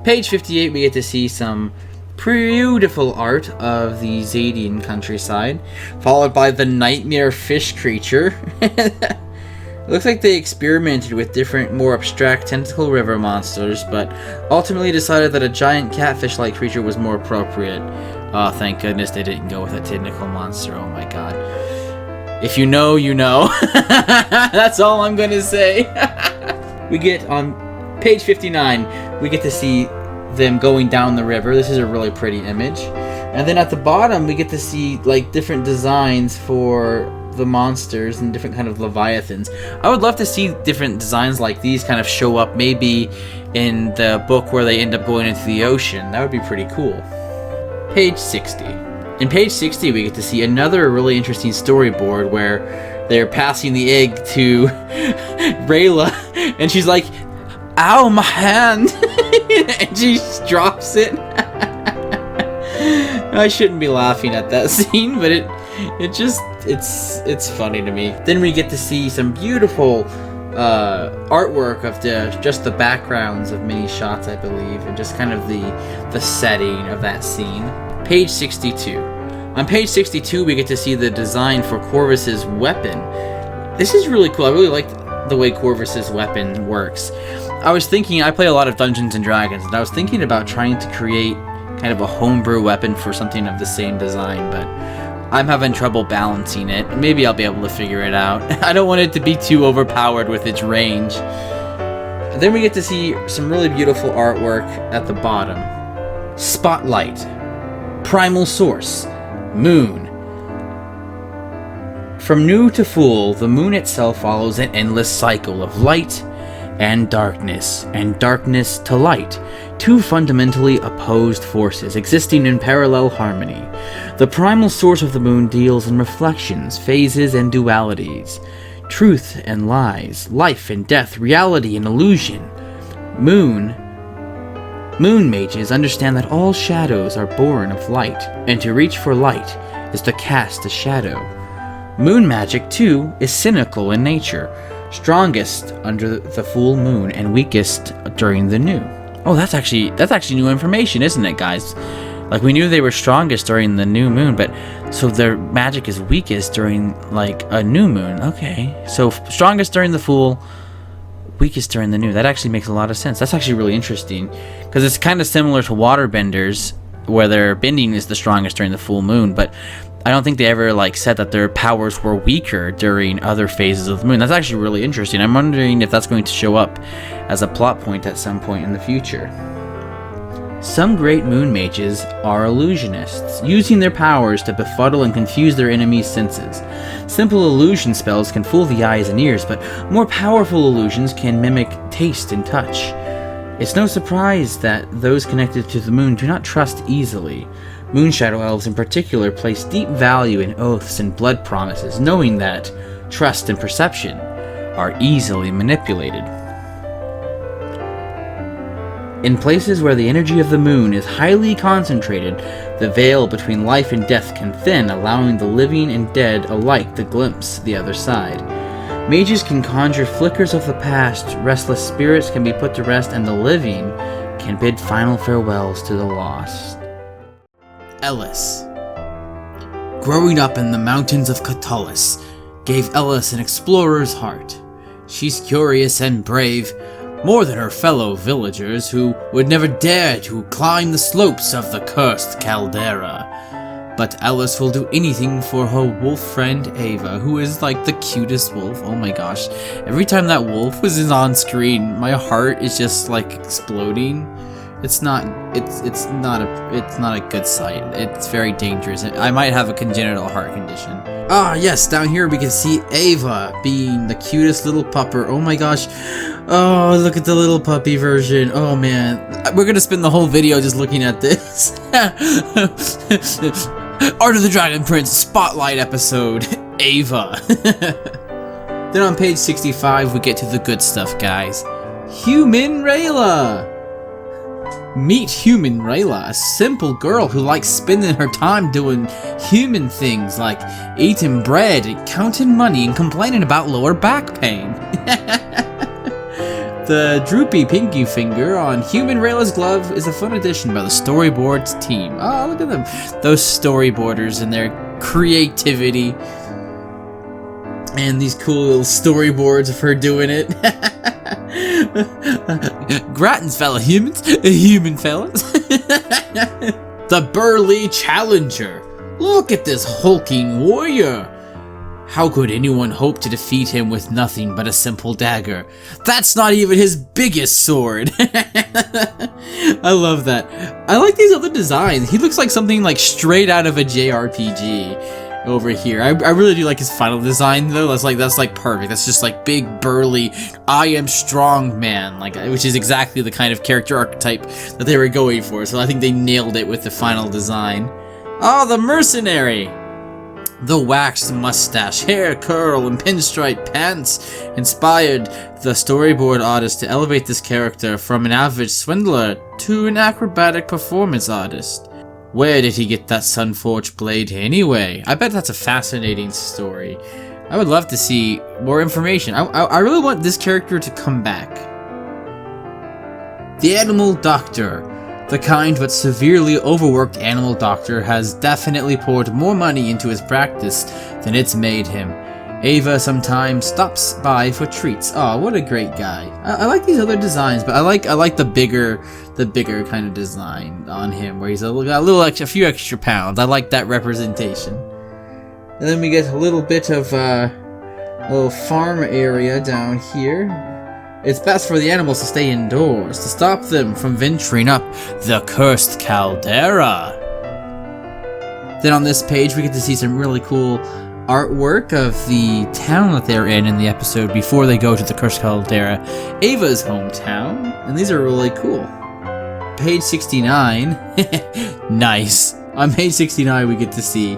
A: Page 58, we get to see some beautiful art of the Xadian countryside, followed by the nightmare fish creature. It looks like they experimented with different, more abstract tentacle river monsters, but ultimately decided that a giant catfish-like creature was more appropriate. Oh, thank goodness they didn't go with a tentacle monster. Oh my god. If you know, you know. That's all I'm gonna say. We get on page 59, we get to see them going down the river. This is a really pretty image. And then at the bottom, we get to see like different designs for the monsters and different kind of leviathans. I would love to see different designs like these kind of show up maybe in the book where they end up going into the ocean. That would be pretty cool. Page 60. In page 60, we get to see another really interesting storyboard where they're passing the egg to Rayla, and she's like, "Ow, my hand!" and she just drops it. I shouldn't be laughing at that scene, but it's funny to me. Then we get to see some beautiful artwork of just the backgrounds of many shots, I believe, and just kind of the setting of that scene. Page 62. On page 62, we get to see the design for Corvus's weapon. This is really cool. I really like the way Corvus's weapon works. I was thinking, I play a lot of Dungeons and Dragons, and I was thinking about trying to create kind of a homebrew weapon for something of the same design, but I'm having trouble balancing it. Maybe I'll be able to figure it out. I don't want it to be too overpowered with its range. And then we get to see some really beautiful artwork at the bottom. Spotlight. Primal source. Moon. From new to full, the moon itself follows an endless cycle of light and darkness to light, two fundamentally opposed forces existing in parallel harmony. The primal source of the moon deals in reflections, phases, and dualities, truth and lies, life and death, reality and illusion. Moon mages understand that all shadows are born of light, and to reach for light is to cast a shadow. Moon magic, too, is cynical in nature, strongest under the full moon and weakest during the new. Oh, that's actually new information, isn't it, guys? Like, we knew they were strongest during the new moon, but so their magic is weakest during like a new moon. Okay, so strongest during the full, weakest during the new. That actually makes a lot of sense. That's actually really interesting, because it's kind of similar to waterbenders, where their bending is the strongest during the full moon, but I don't think they ever like said that their powers were weaker during other phases of the moon. That's actually really interesting. I'm wondering if that's going to show up as a plot point at some point in the future. Some great moon mages are illusionists, using their powers to befuddle and confuse their enemies' senses. Simple illusion spells can fool the eyes and ears, but more powerful illusions can mimic taste and touch. It's no surprise that those connected to the moon do not trust easily. Moonshadow elves in particular place deep value in oaths and blood promises, knowing that trust and perception are easily manipulated. In places where the energy of the moon is highly concentrated, the veil between life and death can thin, allowing the living and dead alike to glimpse the other side. Mages can conjure flickers of the past, restless spirits can be put to rest, and the living can bid final farewells to the lost. Ellis. Growing up in the mountains of Catullus gave Ellis an explorer's heart. She's curious and brave, more than her fellow villagers who would never dare to climb the slopes of the cursed caldera. But Ellis will do anything for her wolf friend Ava, who is like the cutest wolf. Oh my gosh. Every time that wolf was on screen, my heart is just like exploding. It's not a good sight. It's very dangerous. I might have a congenital heart condition. Ah, yes, down here we can see Ava being the cutest little pupper. Oh my gosh. Oh, look at the little puppy version. Oh man. We're gonna spend the whole video just looking at this. Art of the Dragon Prince Spotlight episode. Ava. Then on page 65 we get to the good stuff, guys. Human Rayla. Meet Human Rayla, a simple girl who likes spending her time doing human things like eating bread, counting money, and complaining about lower back pain. The droopy pinky finger on Human Rayla's glove is a fun addition by the storyboards team. Oh, look at them. Those storyboarders and their creativity. And these cool little storyboards of her doing it. Grattan's fellow humans, human fellas. The burly challenger. Look at this hulking warrior. How could anyone hope to defeat him with nothing but a simple dagger? That's not even his biggest sword. I love that. I like these other designs. He looks like something like straight out of a JRPG. Over here, I really do like his final design though. That's like perfect. That's just like big burly, I am strong man, like, which is exactly the kind of character archetype that they were going for. So I think they nailed it with the final design. Oh, the mercenary. The waxed mustache, hair curl, and pinstripe pants inspired the storyboard artist to elevate this character from an average swindler to an acrobatic performance artist. Where did he get that Sunforged blade anyway? I bet that's a fascinating story. I would love to see more information. I really want this character to come back. The Animal Doctor. The kind but severely overworked animal doctor has definitely poured more money into his practice than it's made him. Ava sometimes stops by for treats. Oh, what a great guy. I like these other designs, but I like the bigger kind of design on him, where he's a few extra pounds. I like that representation. And then we get a little bit of a little farm area down here. It's best for the animals to stay indoors, to stop them from venturing up the cursed caldera. Then on this page, we get to see some really cool artwork of the town that they're in the episode before they go to the cursed caldera, Ava's hometown, and these are really cool. Page 69, nice. On page 69 we get to see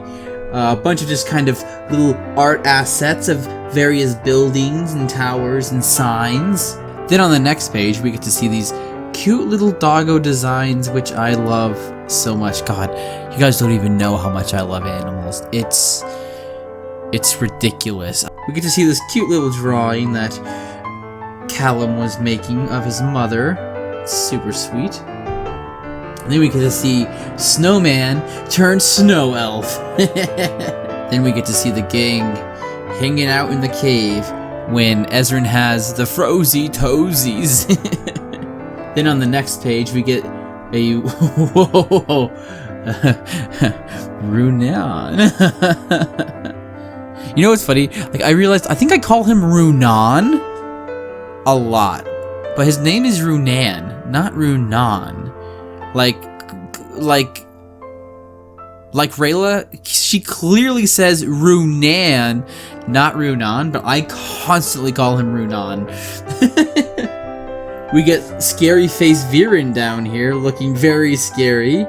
A: a bunch of just kind of little art assets of various buildings and towers and signs. Then on the next page we get to see these cute little doggo designs, which I love so much. God, you guys don't even know how much I love animals. It's ridiculous. We get to see this cute little drawing that Callum was making of his mother. It's super sweet. And then we get to see Snowman turned Snow Elf. Then we get to see the gang hanging out in the cave when Ezrin has the frozy toesies. Then on the next page we get a whoa, Runan. You know what's funny? Like, I realized, I think I call him Runan a lot. But his name is Runan, not Runan. Like Rayla, she clearly says Runan, not Runan, but I constantly call him Runan. We get scary face Viren down here, looking very scary.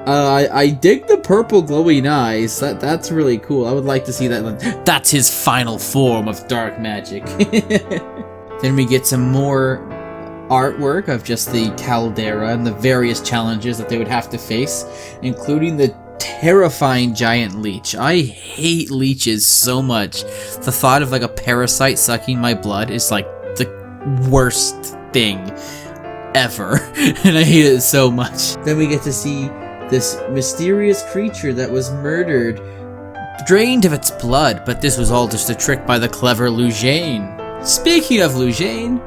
A: I dig the purple glowing eyes. That's really cool. I would like to see that. That's his final form of dark magic. Then we get some more artwork of just the caldera and the various challenges that they would have to face, including the terrifying giant leech. I hate leeches so much. The thought of like a parasite sucking my blood is like the worst thing ever, and I hate it so much. Then we get to see this mysterious creature that was murdered, drained of its blood, but this was all just a trick by the clever 𝐁𝐼𝐤. Speaking of 𝐁𝐼𝐤,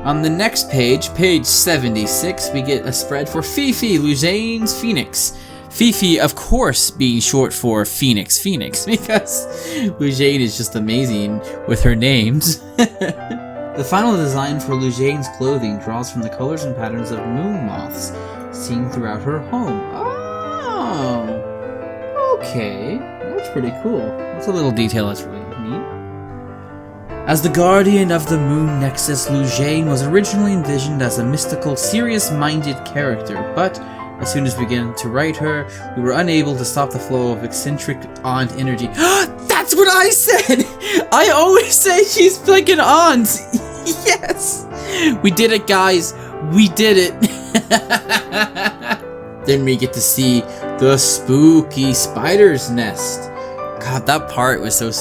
A: on the next page, page 76, we get a spread for Fifi, 𝐁𝐼𝐤's Phoenix. Fifi, of course, being short for Phoenix, because 𝐁𝐼𝐤 is just amazing with her names. The final design for 𝐁𝐼𝐤's clothing draws from the colors and patterns of moon moths seen throughout her home. Oh, okay, that's pretty cool. That's a little detail that's really neat. As the guardian of the moon nexus, 𝐁𝐼𝐤 was originally envisioned as a mystical, serious-minded character, but as soon as we began to write her, we were unable to stop the flow of eccentric, aunt energy. That's what I said! I always say she's like an aunt! Yes! We did it, guys! We did it! Then we get to see the spooky spider's nest. God, that part was so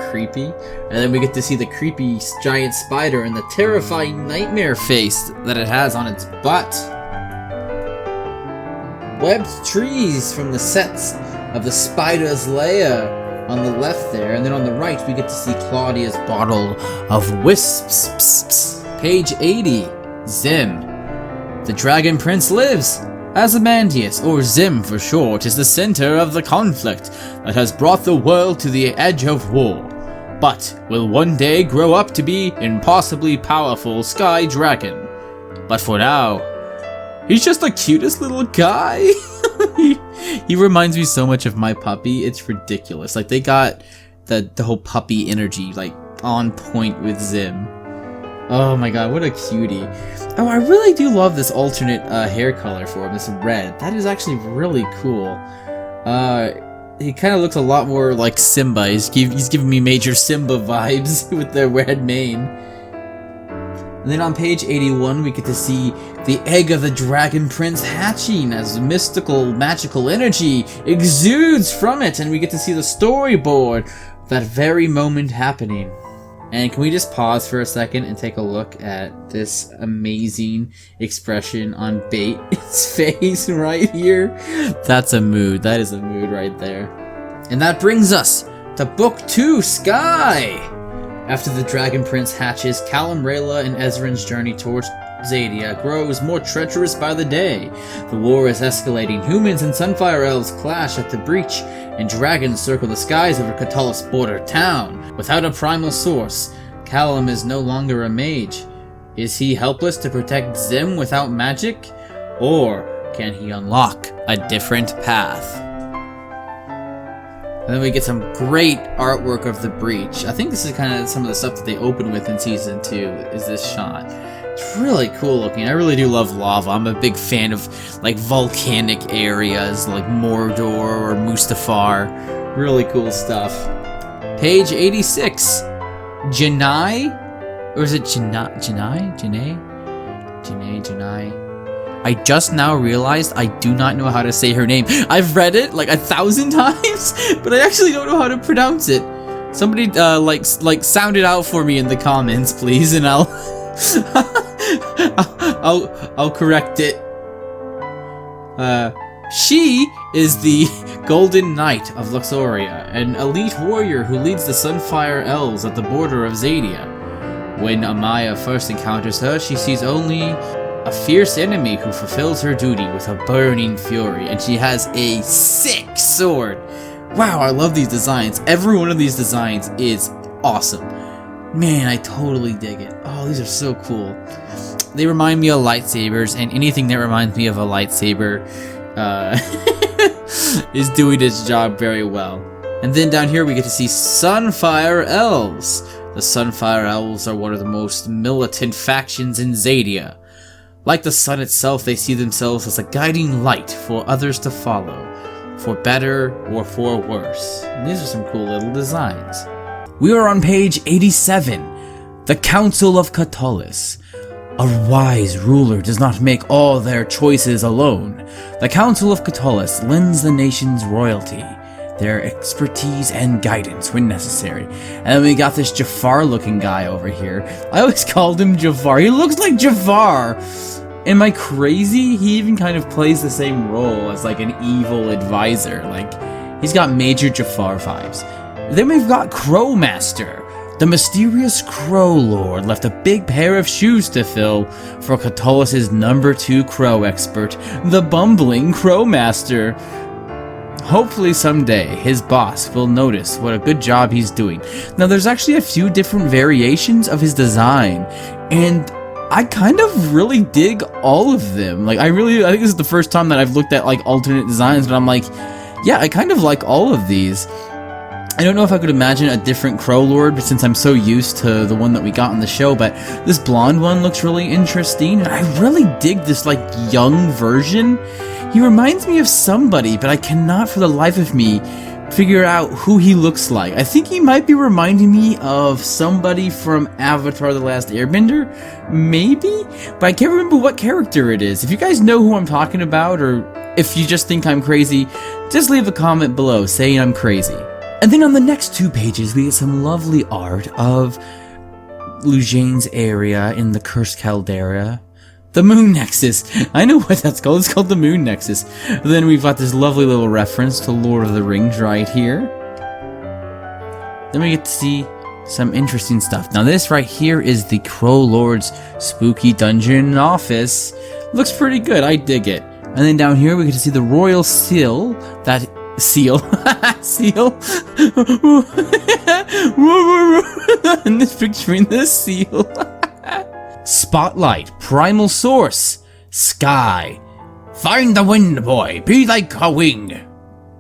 A: creepy. And then we get to see the creepy giant spider and the terrifying nightmare face that it has on its butt. Webbed trees from the sets of the spider's lair on the left there, and then on the right we get to see Claudia's bottle of wisps. Page 80, 𝐴𝐤. The Dragon Prince lives. Ozymandias, or 𝐴𝐤 for short, is the center of the conflict that has brought the world to the edge of war, but will one day grow up to be an impossibly powerful sky dragon. But for now, he's just the cutest little guy. He reminds me so much of my puppy. It's ridiculous. Like, they got the whole puppy energy, like, on point with 𝐴𝐤. Oh my god, what a cutie. Oh, I really do love this alternate hair color for him, this red. That is actually really cool. He kind of looks a lot more like Simba. He's giving me major Simba vibes with the red mane. And then on page 81, we get to see the egg of the Dragon Prince hatching as mystical, magical energy exudes from it, and we get to see the storyboard of that very moment happening. And can we just pause for a second and take a look at this amazing expression on Bait's face right here? That's a mood. That is a mood right there. And that brings us to Book 2, Sky! After the Dragon Prince hatches, Callum, Rayla, and Ezran's journey towards Xadia grows more treacherous by the day. The war is escalating. Humans and Sunfire Elves clash at the breach, and dragons circle the skies over Catalyph's border town. Without a primal source, Callum is no longer a mage. Is he helpless to protect 𝐴𝐤 without magic? Or can he unlock a different path? And then we get some great artwork of the breach. I think this is kind of some of the stuff that they open with in Season 2, is this shot. It's really cool looking. I really do love lava. I'm a big fan of like volcanic areas like Mordor or Mustafar. Really cool stuff. Page 86. 𝐁𝐼𝐤? Or is it 𝐁𝐼𝐤? I just now realized I do not know how to say her name. I've read it like 1,000 times, but I actually don't know how to pronounce it. Somebody like sound it out for me in the comments, please, and I'll I'll correct it. She is the Golden Knight of Luxoria, an elite warrior who leads the Sunfire Elves at the border of Xadia. When Amaya first encounters her, she sees only a fierce enemy who fulfills her duty with a burning fury, and she has a sick sword. Wow, I love these designs. Every one of these designs is awesome. Man, I totally dig it. Oh, these are so cool. They remind me of lightsabers, and anything that reminds me of a lightsaber is doing its job very well. And then down here we get to see Sunfire Elves. The Sunfire Elves are one of the most militant factions in 𝐀𝐧𝐝. Like the sun itself, they see themselves as a guiding light for others to follow, for better or for worse. And these are some cool little designs. We are on page 87, the Council of Catullus. A wise ruler does not make all their choices alone. The Council of Catullus lends the nation's royalty their expertise and guidance when necessary. And then we got this Jafar-looking guy over here. I always called him Jafar. He looks like Jafar! Am I crazy? He even kind of plays the same role as like an evil advisor. Like, he's got major Jafar vibes. Then we've got Crowmaster. The mysterious Crow Lord left a big pair of shoes to fill for Catullus' number 2 crow expert, the bumbling Crowmaster. Hopefully someday his boss will notice what a good job he's doing. Now there's actually a few different variations of his design, and I kind of really dig all of them. Like I think this is the first time that I've looked at like alternate designs, but I'm like, yeah, I kind of like all of these. I don't know if I could imagine a different Crow Lord, but since I'm so used to the one that we got on the show, but this blonde one looks really interesting, and I really dig this like young version. He reminds me of somebody, but I cannot for the life of me figure out who he looks like. I think he might be reminding me of somebody from Avatar: The Last Airbender, maybe? But I can't remember what character it is. If you guys know who I'm talking about, or if you just think I'm crazy, just leave a comment below saying I'm crazy. And then on the next 2 pages, we get some lovely art of Lujane's area in the Cursed Caldera. The Moon Nexus. I know what that's called. It's called the Moon Nexus. Then we've got this lovely little reference to Lord of the Rings right here. Then we get to see some interesting stuff. Now this right here is the Crow Lord's spooky dungeon office. Looks pretty good. I dig it. And then down here we get to see the royal seal. Seal. And this picturing this seal. Spotlight, primal source, sky. Find the wind, boy, be like a wing.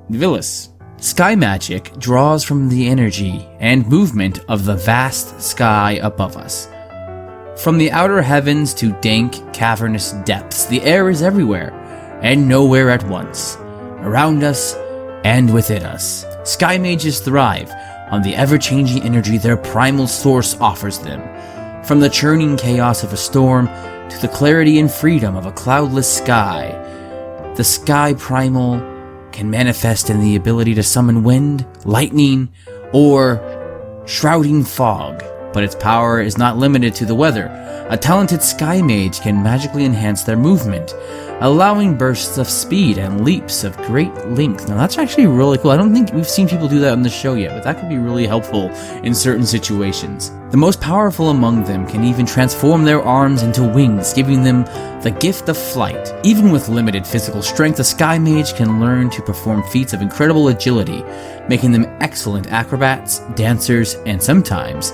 A: Villas. Sky magic draws from the energy and movement of the vast sky above us. From the outer heavens to dank, cavernous depths, the air is everywhere and nowhere at once, around us and within us. Sky mages thrive on the ever-changing energy their primal source offers them. From the churning chaos of a storm to the clarity and freedom of a cloudless sky, the sky primal can manifest in the ability to summon wind, lightning, or shrouding fog. But its power is not limited to the weather. A talented sky mage can magically enhance their movement, allowing bursts of speed and leaps of great length. Now that's actually really cool. I don't think we've seen people do that on the show yet, but that could be really helpful in certain situations. The most powerful among them can even transform their arms into wings, giving them the gift of flight. Even with limited physical strength, a sky mage can learn to perform feats of incredible agility, making them excellent acrobats, dancers, and sometimes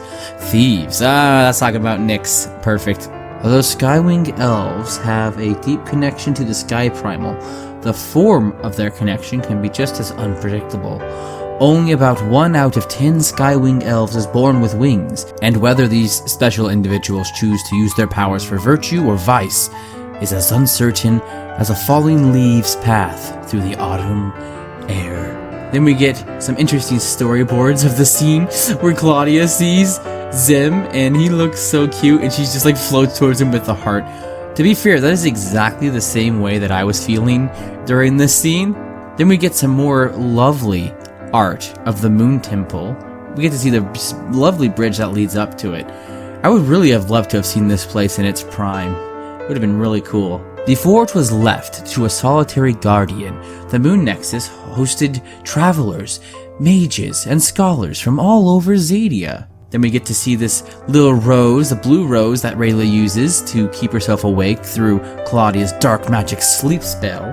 A: thieves. Let's talk about Nyx. Perfect. Although Skywing Elves have a deep connection to the Sky Primal, the form of their connection can be just as unpredictable. Only about 1 out of 10 Skywing Elves is born with wings, and whether these special individuals choose to use their powers for virtue or vice is as uncertain as a falling leaf's path through the autumn air. Then we get some interesting storyboards of the scene where Claudia sees Zim and he looks so cute and she's just like floats towards him with the heart. To be fair, that is exactly the same way that I was feeling during this scene. Then we get some more lovely art of the Moon Temple. We get to see the lovely bridge that leads up to it. I would really have loved to have seen this place in its prime. It would have been really cool. Before it was left to a solitary guardian, the Moon Nexus hosted travelers, mages, and scholars from all over 𝐀𝐧𝐝. Then we get to see this little rose, the blue rose that Rayla uses to keep herself awake through Claudia's dark magic sleep spell.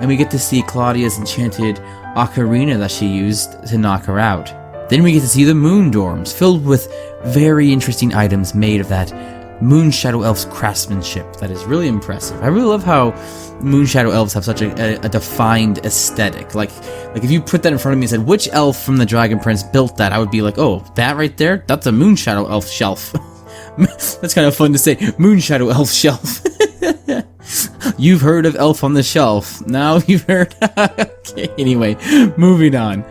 A: And we get to see Claudia's enchanted ocarina that she used to knock her out. Then we get to see the moon dorms, filled with very interesting items made of that Moon Shadow Elf's craftsmanship. That is really impressive. I really love how Moon Shadow Elves have such a defined aesthetic. Like if you put that in front of me and said, which elf from the Dragon Prince built that? I would be like, oh, that right there? That's a Moon Shadow Elf shelf. That's kind of fun to say. Moon Shadow Elf shelf. You've heard of Elf on the Shelf. Now you've heard... Okay, anyway, moving on.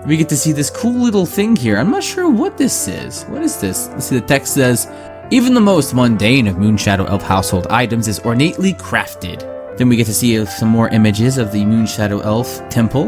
A: We get to see this cool little thing here. I'm not sure what this is. What is this? Let's see, the text says, even the most mundane of Moon Shadow Elf household items is ornately crafted. Then we get to see some more images of the Moon Shadow Elf temple.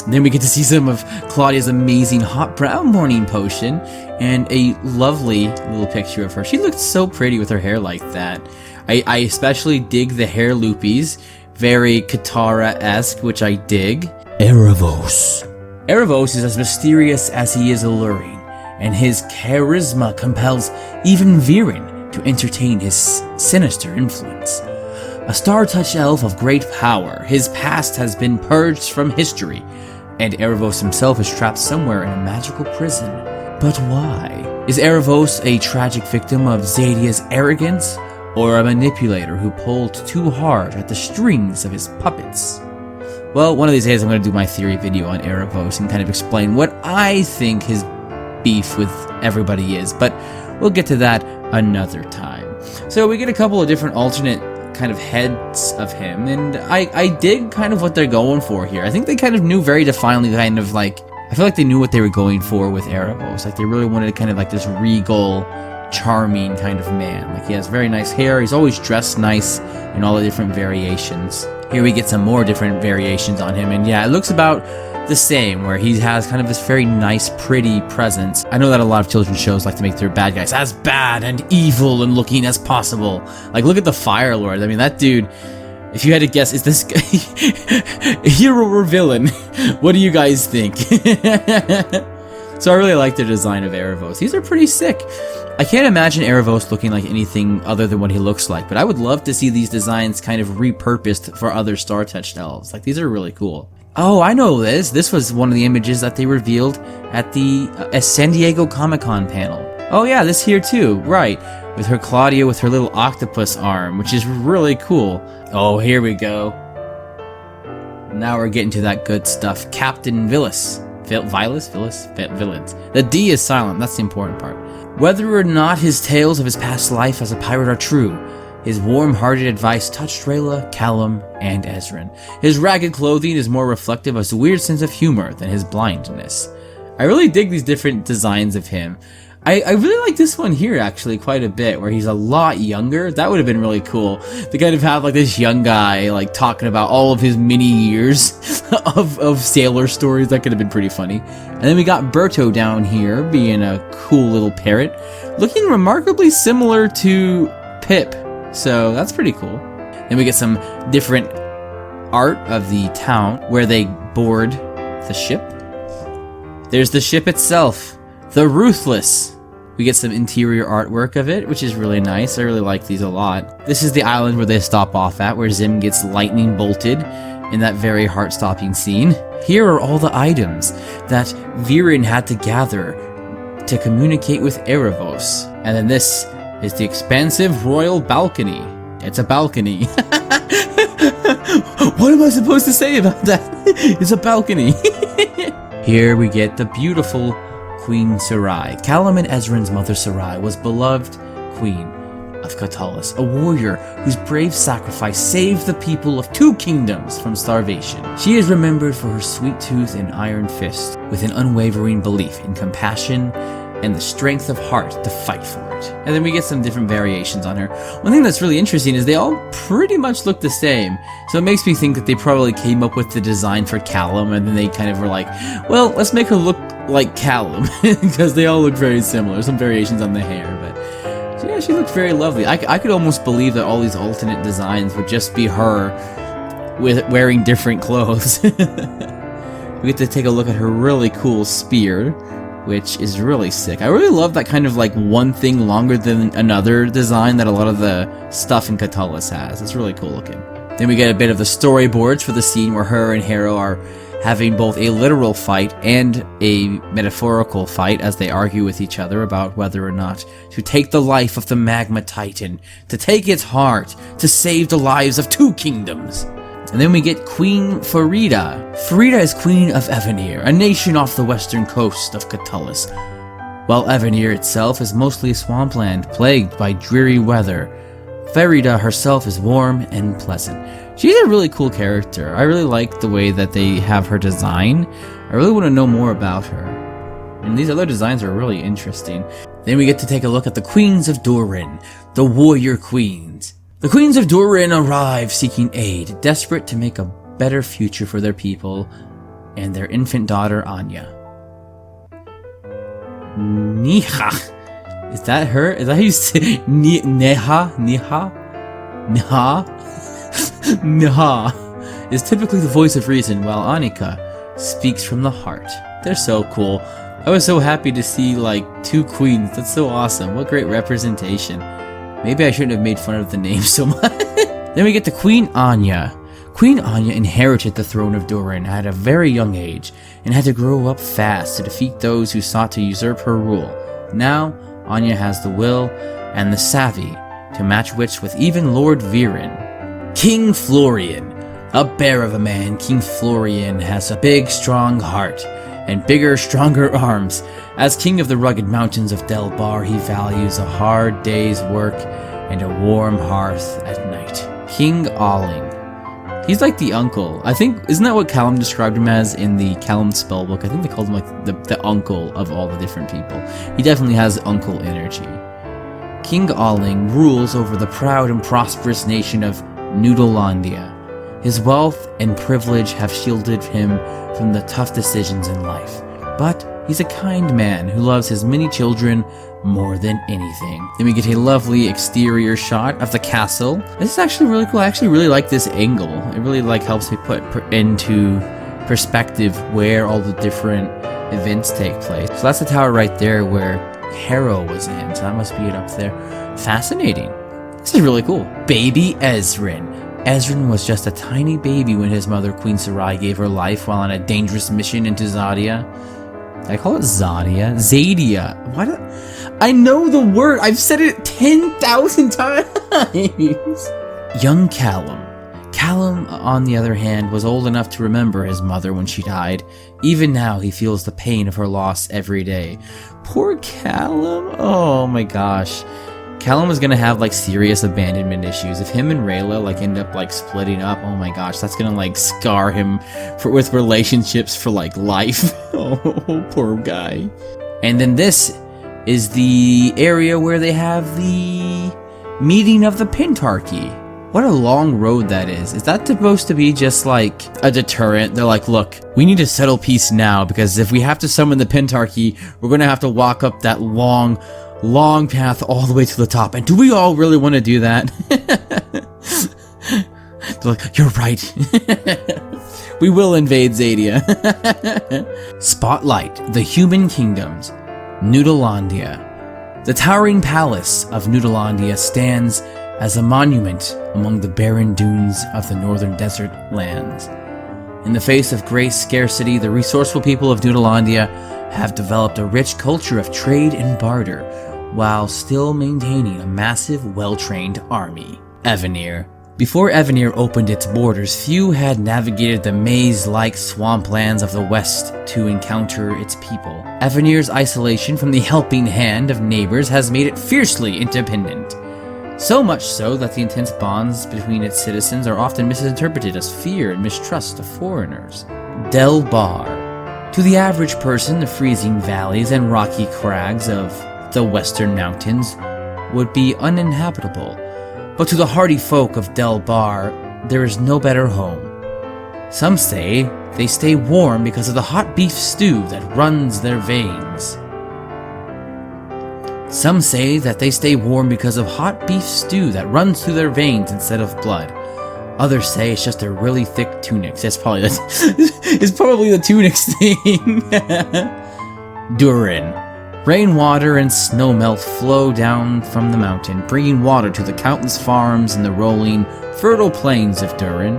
A: Then we get to see some of Claudia's amazing hot brown morning potion and a lovely little picture of her. She looked so pretty with her hair like that. I especially dig the hair loopies. Very Katara-esque, which I dig. Erebos. Erebos is as mysterious as he is alluring, and his charisma compels even Viren to entertain his sinister influence. A star-touched elf of great power, his past has been purged from history, and Erebos himself is trapped somewhere in a magical prison. But why? Is Erebos a tragic victim of Xadia's arrogance, or a manipulator who pulled too hard at the strings of his puppets? Well, one of these days I'm going to do my theory video on Erebos and kind of explain what I think his beef with everybody is, but we'll get to that another time. So we get a couple of different alternate kind of heads of him, and I dig kind of what they're going for here. I think they kind of knew very definitely, kind of like, I feel like they knew what they were going for with Erebos. Like they really wanted kind of like this regal, charming kind of man. Like he has very nice hair, he's always dressed nice in all the different variations. Here we get some more different variations on him, and yeah, it looks about the same, where he has kind of this very nice, pretty presence. I know that a lot of children's shows like to make their bad guys as bad and evil and looking as possible. Like, look at the Fire Lord. I mean, that dude, if you had to guess, is this guy hero or villain? What do you guys think? So I really like the design of Erebos. These are pretty sick. I can't imagine Erebos looking like anything other than what he looks like, but I would love to see these designs kind of repurposed for other star-touched elves. Like, these are really cool. Oh, I know this. This was one of the images that they revealed at the San Diego Comic-Con panel. Oh yeah, this here too, right. With her Claudia with her little octopus arm, which is really cool. Oh, here we go. Now we're getting to that good stuff. Captain Vilas. Vilas? Villains. The D is silent, that's the important part. Whether or not his tales of his past life as a pirate are true, his warm-hearted advice touched Rayla, Callum, and Ezran. His ragged clothing is more reflective of his weird sense of humor than his blindness. I really dig these different designs of him. I really like this one here, actually, quite a bit, where he's a lot younger. That would have been really cool. To kind of have, like, this young guy, like, talking about all of his many years of sailor stories. That could have been pretty funny. And then we got Berto down here, being a cool little parrot, looking remarkably similar to Pip. So that's pretty cool. Then we get some different art of the town where they board the ship. There's the ship itself, the Ruthless. We get some interior artwork of it, which is really nice. I really like these a lot. This is the island where they stop off at, where Zim gets lightning bolted in that very heart-stopping scene. Here are all the items that Viren had to gather to communicate with Erebos. And then this is the expansive royal balcony. It's a balcony. What am I supposed to say about that? It's a balcony. Here we get the beautiful Queen Sarai. Callum and Ezran's mother Sarai was beloved queen of Katalis, a warrior whose brave sacrifice saved the people of 2 kingdoms from starvation. She is remembered for her sweet tooth and iron fist, with an unwavering belief in compassion and the strength of heart to fight for it. And then we get some different variations on her. One thing that's really interesting is they all pretty much look the same. So it makes me think that they probably came up with the design for Callum, and then they kind of were like, well, let's make her look like Callum, because they all look very similar. Some variations on the hair, but so yeah, she looked very lovely. I could almost believe that all these alternate designs would just be her with wearing different clothes. We get to take a look at her really cool spear. which is really sick. I really love that kind of like one thing longer than another design that a lot of the stuff in Catullus has. It's really cool looking. Then we get a bit of the storyboards for the scene where her and Harrow are having both a literal fight and a metaphorical fight as they argue with each other about whether or not to take the life of the Magma Titan, to take its heart, to save the lives of 2 kingdoms. And then we get Queen Farida. Farida is Queen of Evenir, a nation off the western coast of Catullus, while Evenir itself is mostly swampland, plagued by dreary weather. Farida herself is warm and pleasant. She's a really cool character. I really like the way that they have her design. I really want to know more about her. And these other designs are really interesting. Then we get to take a look at the Queens of Durin, the warrior queens. The Queens of Durin arrive seeking aid, desperate to make a better future for their people and their infant daughter Anya. Niha. Is that her? Is that how you say Neha? Neha is typically the voice of reason, while Annika speaks from the heart. They're so cool. I was so happy to see like 2 queens. That's so awesome. What great representation. Maybe I shouldn't have made fun of the name so much. Then we get to Queen Anya. Queen Anya inherited the throne of Durin at a very young age and had to grow up fast to defeat those who sought to usurp her rule. Now, Anya has the will and the savvy to match wits with even Lord Viren. King Florian. A bear of a man, King Florian has a big, strong heart and bigger, stronger arms. As king of the rugged mountains of Delbar, he values a hard day's work and a warm hearth at night. King Alling. He's like the uncle. I think, isn't that what Callum described him as in the Callum spellbook? I think they called him like the uncle of all the different people. He definitely has uncle energy. King Alling rules over the proud and prosperous nation of Noodlelandia. His wealth and privilege have shielded him from the tough decisions in life. But he's a kind man who loves his many children more than anything. Then we get a lovely exterior shot of the castle. This is actually really cool. I actually really like this angle. It really helps me put into perspective where all the different events take place. So that's the tower right there where Harrow was in. So that must be it up there. Fascinating. This is really cool. Baby Ezrin. Ezrin was just a tiny baby when his mother, Queen Sarai, gave her life while on a dangerous mission into Zadia. I call it Zadia. Zadia. Why do I know the word? I've said it 10,000 times. Young Callum. Callum, on the other hand, was old enough to remember his mother when she died. Even now, he feels the pain of her loss every day. Poor Callum. Oh my gosh. Callum is gonna have like serious abandonment issues. If him and Rayla like end up like splitting up, oh my gosh, that's gonna like scar him with relationships for like life. Oh, poor guy. And then this is the area where they have the meeting of the Pentarchy. What a long road that is. Is that supposed to be just like a deterrent? They're like, look, we need to settle peace now because if we have to summon the Pentarchy, we're gonna have to walk up that long path all the way to the top. And do we all really want to do that? They're like, you're right. We will invade Zadia. Spotlight, the human kingdoms, Noodlelandia. The towering palace of Noodlelandia stands as a monument among the barren dunes of the northern desert lands. In the face of great scarcity, the resourceful people of Noodlelandia have developed a rich culture of trade and barter, while still maintaining a massive, well-trained army. Evenir. Before Evenir opened its borders, few had navigated the maze-like swamplands of the west to encounter its people. Evenir's isolation from the helping hand of neighbors has made it fiercely independent. So much so that the intense bonds between its citizens are often misinterpreted as fear and mistrust of foreigners. Delbar. To the average person, the freezing valleys and rocky crags of the western mountains would be uninhabitable, but to the hardy folk of Delbar, there is no better home. Some say they stay warm because of the hot beef stew that runs their veins. Some say that they stay warm because of hot beef stew that runs through their veins instead of blood. Others say it's just their really thick tunics. It's probably the tunics thing. Durin. Rainwater and snowmelt flow down from the mountain, bringing water to the countless farms in the rolling, fertile plains of Durin.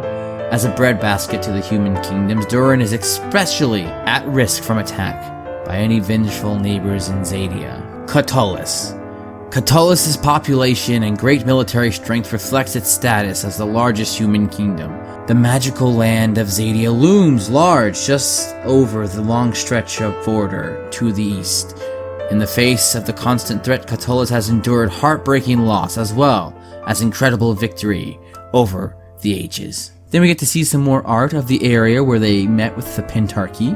A: As a breadbasket to the human kingdoms, Durin is especially at risk from attack by any vengeful neighbors in 𝐀𝐧𝐝. Catullus. Catullus's population and great military strength reflects its status as the largest human kingdom. The magical land of 𝐀𝐧𝐝 looms large just over the long stretch of border to the east. In the face of the constant threat, Catullus has endured heartbreaking loss as well as incredible victory over the ages. Then we get to see some more art of the area where they met with the Pentarchy.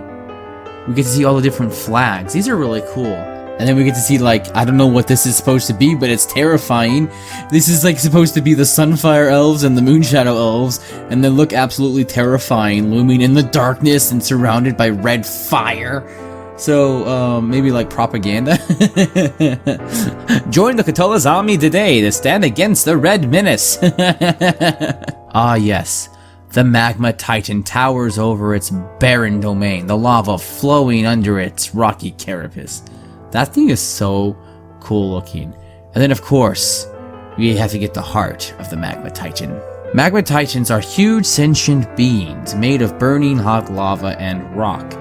A: We get to see all the different flags. These are really cool. And then we get to see, like, I don't know what this is supposed to be, but it's terrifying. This is, like, supposed to be the Sunfire Elves and the Moonshadow Elves, and they look absolutely terrifying, looming in the darkness and surrounded by red fire. So, maybe like propaganda? Join the Catullus army today to stand against the Red Menace! Ah yes, the Magma Titan towers over its barren domain, the lava flowing under its rocky carapace. That thing is so cool looking. And then of course, we have to get the heart of the Magma Titan. Magma Titans are huge sentient beings made of burning hot lava and rock.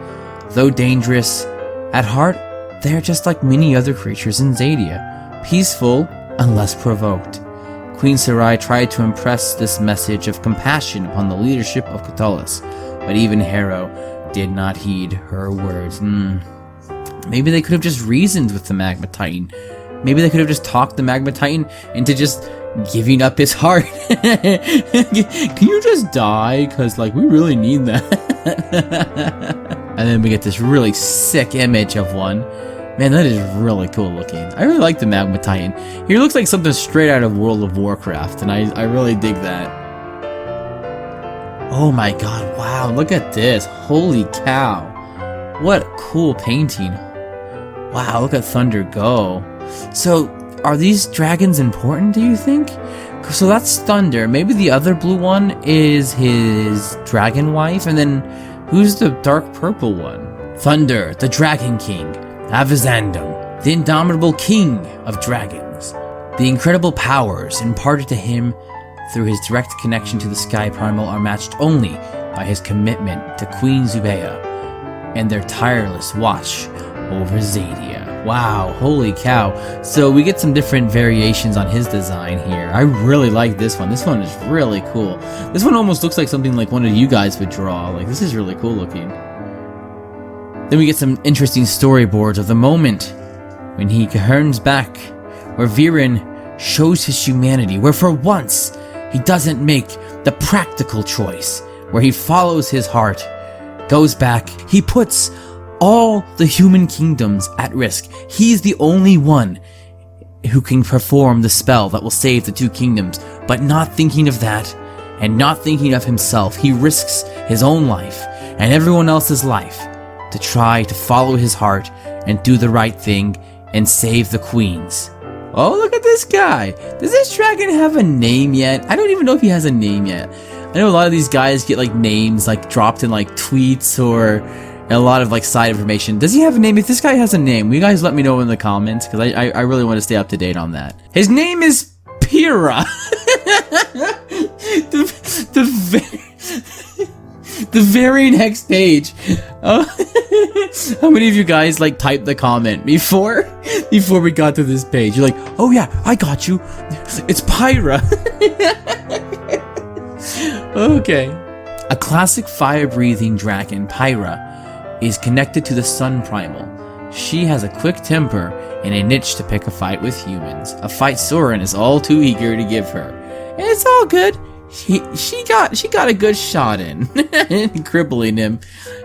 A: Though dangerous, at heart, they are just like many other creatures in 𝐀𝐧𝐝, peaceful unless provoked. Queen 𝐸𝐸 tried to impress this message of compassion upon the leadership of Catullus, but even Hero did not heed her words. Maybe they could have just reasoned with the Magma Titan. Maybe they could have just talked the Magma Titan into just giving up his heart. Can you just die? Because, like, we really need that. And then we get this really sick image of one. Man, that is really cool looking. I really like the Magma Titan. He looks like something straight out of World of Warcraft, and I really dig that. Oh my god, wow, look at this. Holy cow. What a cool painting. Wow, look at Thunder go. So, are these dragons important, do you think? So that's Thunder. Maybe the other blue one is his dragon wife, and then who's the dark purple one? Thunder, the Dragon King. 𝐴vizandum, the indomitable king of dragons. The incredible powers imparted to him through his direct connection to the Sky Primal are matched only by his commitment to Queen 𝐸𝐴 and their tireless watch over 𝐀𝐧𝐝. Wow, holy cow. So we get some different variations on his design here. I really like this one. This one is really cool. This one almost looks like something like one of you guys would draw. Like, this is really cool looking. Then we get some interesting storyboards of the moment when he turns back, where Viren shows his humanity, where for once he doesn't make the practical choice, where he follows his heart, goes back, he puts all the human kingdoms at risk. He's the only one who can perform the spell that will save the two kingdoms, but not thinking of that, and not thinking of himself, he risks his own life and everyone else's life to try to follow his heart and do the right thing and save the queens. Oh, look at this guy! Does this dragon have a name yet? I don't even know if he has a name yet. I know a lot of these guys get like names like dropped in like tweets or a lot of like side information. Does he have a name? If this guy has a name, will you guys let me know in the comments? Because I really want to stay up to date on that. His name is Pyrrha. The very next page. How many of you guys like typed the comment before we got to this page? You're like, oh yeah, I got you. It's Pyrrha. Okay. A classic fire-breathing dragon, Pyrrha, is connected to the Sun Primal. She has a quick temper and a niche to pick a fight with humans. A fight Soren is all too eager to give her. And it's all good. She got a good shot in. Crippling him.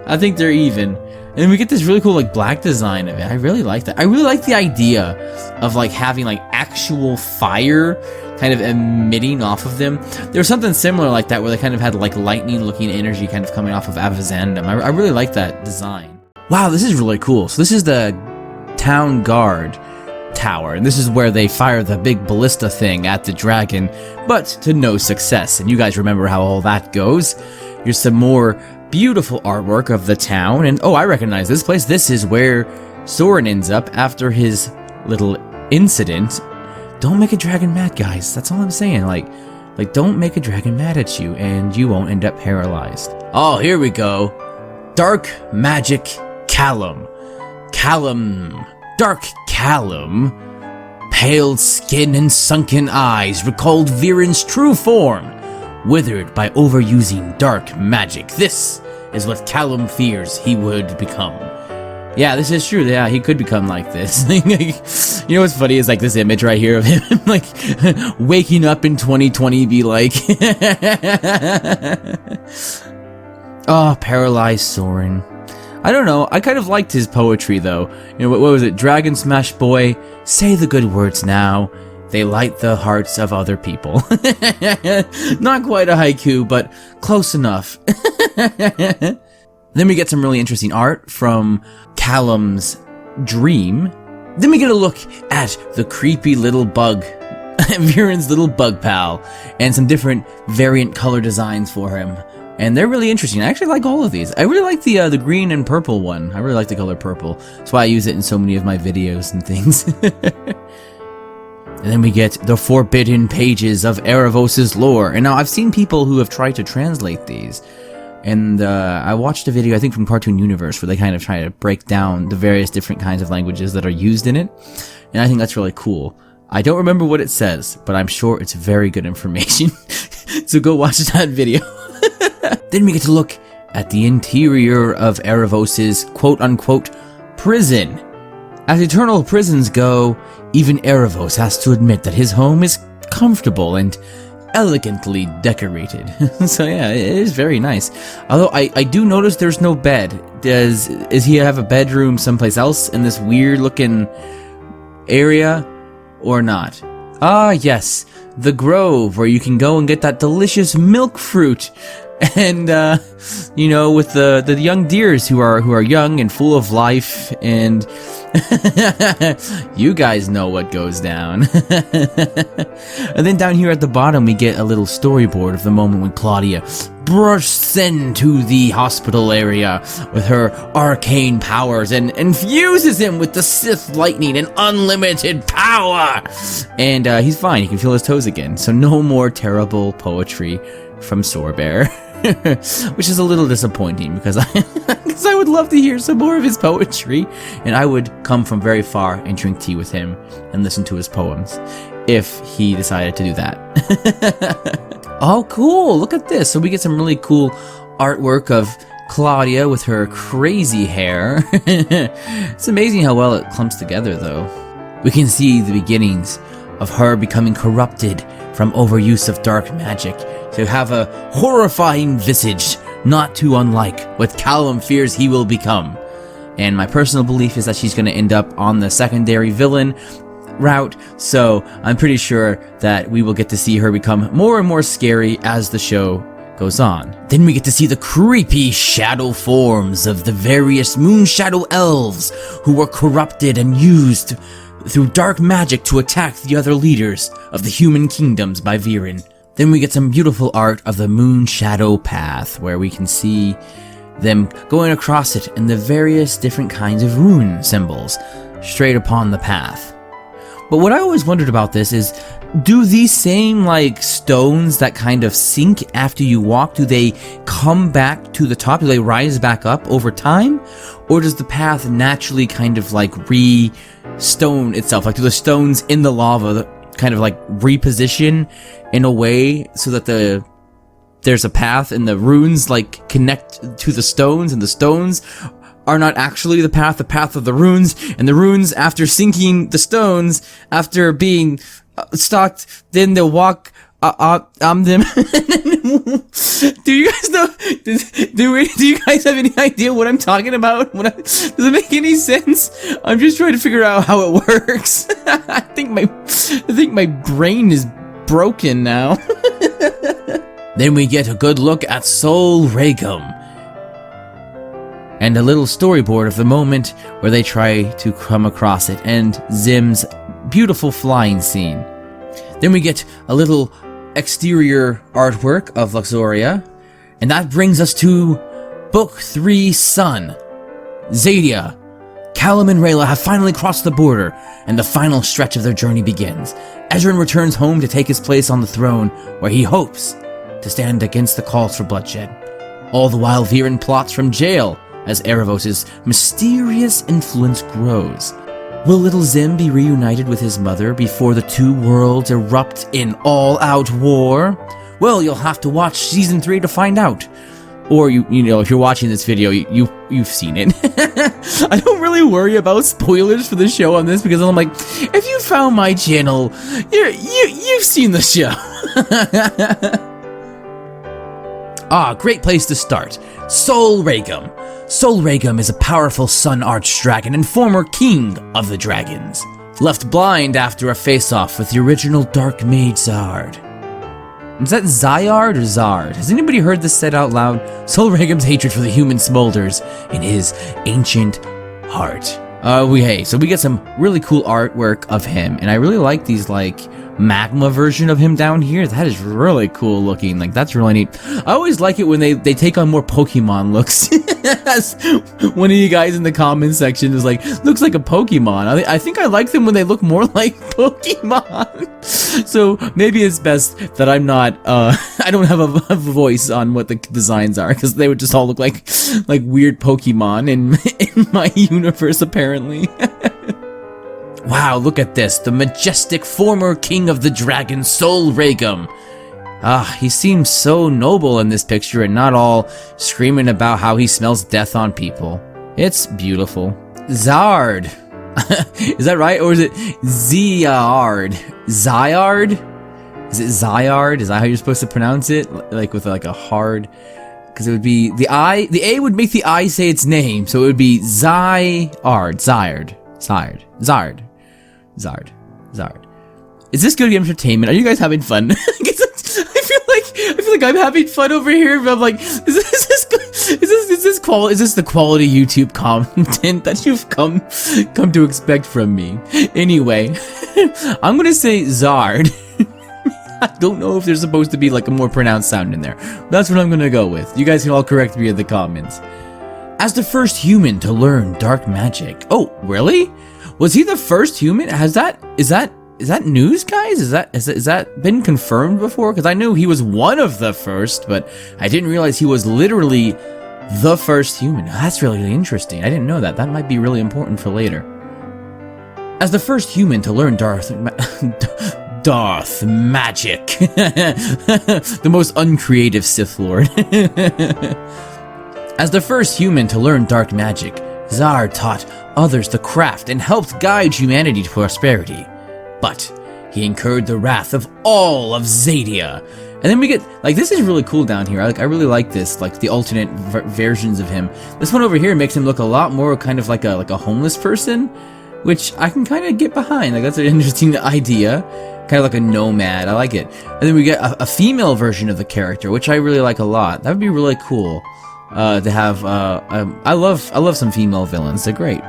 A: I think they're even. And we get this really cool like black design of it. I really like that. I really like the idea of like having like actual fire kind of emitting off of them. There was something similar like that where they kind of had like lightning looking energy kind of coming off of 𝐴vizandum. I really like that design. Wow, this is really cool. So this is the town guard tower, and this is where they fire the big ballista thing at the dragon, but to no success. And you guys remember how all that goes. Here's some more beautiful artwork of the town, and oh, I recognize this place. This is where Soren ends up, after his little incident, don't make a dragon mad, guys. That's all I'm saying. Like don't make a dragon mad at you, and you won't end up paralyzed. Oh, here we go. Dark Magic Callum. Dark Callum. Pale skin and sunken eyes recalled Viren's true form, withered by overusing dark magic. This is what Callum fears he would become. Yeah, this is true. Yeah, he could become like this. You know what's funny is like this image right here of him like waking up in 2020 be like oh, paralyzed Soren. I don't know, I kind of liked his poetry though. You know, what was it? Dragon Smash Boy, say the good words now. They light the hearts of other people. Not quite a haiku, but close enough. Then we get some really interesting art from Callum's dream. Then we get a look at the creepy little bug, Viren's little bug pal, and some different variant color designs for him. And they're really interesting. I actually like all of these. I really like the green and purple one. I really like the color purple. That's why I use it in so many of my videos and things. And then we get the forbidden pages of Erebos' lore. And now I've seen people who have tried to translate these. And I watched a video, I think from Cartoon Universe, where they kind of try to break down the various different kinds of languages that are used in it. And I think that's really cool. I don't remember what it says, but I'm sure it's very good information. So go watch that video. Then we get to look at the interior of Erebos' quote-unquote prison. As eternal prisons go, even Erebos has to admit that his home is comfortable and elegantly decorated. So yeah, it is very nice. Although I do notice there's no bed. Is he have a bedroom someplace else in this weird looking area or not? Ah yes, the grove where you can go and get that delicious milk fruit. And you know, with the young deers who are young and full of life, and you guys know what goes down. And then down here at the bottom we get a little storyboard of the moment when Claudia bursts into the hospital area with her arcane powers and infuses him with the Sith lightning and unlimited power. And he's fine, he can feel his toes again. So no more terrible poetry from Sorbear. Which is a little disappointing because I would love to hear some more of his poetry, and I would come from very far and drink tea with him and listen to his poems if he decided to do that. Oh cool, look at this. So we get some really cool artwork of Claudia with her crazy hair. It's amazing how well it clumps together though. We can see the beginnings of her becoming corrupted from overuse of dark magic to have a horrifying visage, not too unlike what Callum fears he will become. And my personal belief is that she's going to end up on the secondary villain route, so I'm pretty sure that we will get to see her become more and more scary as the show goes on. Then we get to see the creepy shadow forms of the various moon shadow elves who were corrupted and used through dark magic to attack the other leaders of the human kingdoms by Viren. Then we get some beautiful art of the moon shadow path, where we can see them going across it and the various different kinds of rune symbols straight upon the path. But what I always wondered about this is, do these same like stones that kind of sink after you walk, do they come back to the top? Do they rise back up over time? Or does the path naturally kind of like re-stone itself? Like do the stones in the lava kind of like reposition in a way so that there's a path and the runes like connect to the stones, and the stones are not actually the path of the runes, and the runes after sinking the stones, after being stalked, then they'll walk them. Do you guys know? Do you guys have any idea what I'm talking about? Does it make any sense? I'm just trying to figure out how it works. I think my brain is broken now. Then we get a good look at Sol Regum, and a little storyboard of the moment where they try to come across it, and Zim's beautiful flying scene. Then we get a little exterior artwork of Luxoria, and that brings us to Book 3 Son, Zadia, Callum and Rayla have finally crossed the border, and the final stretch of their journey begins. Ezran returns home to take his place on the throne, where he hopes to stand against the calls for bloodshed. All the while, Viren plots from jail as Erebos' mysterious influence grows. Will little Zim be reunited with his mother before the two worlds erupt in all-out war? Well, you'll have to watch Season 3 to find out. Or, you know, if you're watching this video, you've seen it. I don't really worry about spoilers for the show on this because I'm like, if you found my channel, you've seen the show. Great place to start. 𝐀𝐧𝐝 𝐅𝐚𝐜𝐞𝐫. 𝐀𝐧𝐝 is a powerful sun archdragon and former king of the dragons. Left blind after a face-off with the original dark mage 𝐁𝐼. Is that Zyard or Zard? Has anybody heard this said out loud? 𝐀𝐧𝐝's hatred for the human smolders in his ancient heart. So we get some really cool artwork of him, and I really like these, like, magma version of him down here. That is really cool looking. Like, that's really neat. I always like it when they take on more Pokemon looks. As one of you guys in the comment section is like, looks like a Pokemon. I think I like them when they look more like Pokemon. So maybe it's best that I'm not, I don't have a voice on what the designs are, because they would just all look like weird Pokemon in my universe, apparently. Wow, look at this. The majestic former king of the dragons, 𝐀𝐧𝐝. He seems so noble in this picture and not all screaming about how he smells death on people. It's beautiful. Zard. Is that right? Or is it Zyard? Zyard? Is it Zyard? Is that how you're supposed to pronounce it? Like with like a hard... Because it would be... The A would make the I say its name. So it would be Zyard. Zard. Is this good entertainment? Are you guys having fun? I feel like I'm having fun over here, but I'm like, is this the quality YouTube content that you've come to expect from me? Anyway, I'm gonna say Zard. I don't know if there's supposed to be like a more pronounced sound in there. That's what I'm gonna go with. You guys can all correct me in the comments. As the first human to learn dark magic. Oh, really? Was he the first human? Is that news, guys? Is that been confirmed before? Because I knew he was one of the first, but I didn't realize he was literally the first human. That's really interesting. I didn't know that. That might be really important for later. As the first human to learn dark magic. The most uncreative Sith Lord. As the first human to learn dark magic, Zard taught others the craft and helped guide humanity to prosperity. But he incurred the wrath of all of Xadia. And then we get, like, this is really cool down here. I really like this, like the alternate versions of him. This one over here makes him look a lot more kind of like a homeless person, which I can kind of get behind. Like, that's an interesting idea. Kind of like a nomad. I like it. And then we get a female version of the character, which I really like a lot. That would be really cool. To have, I love some female villains. They're great.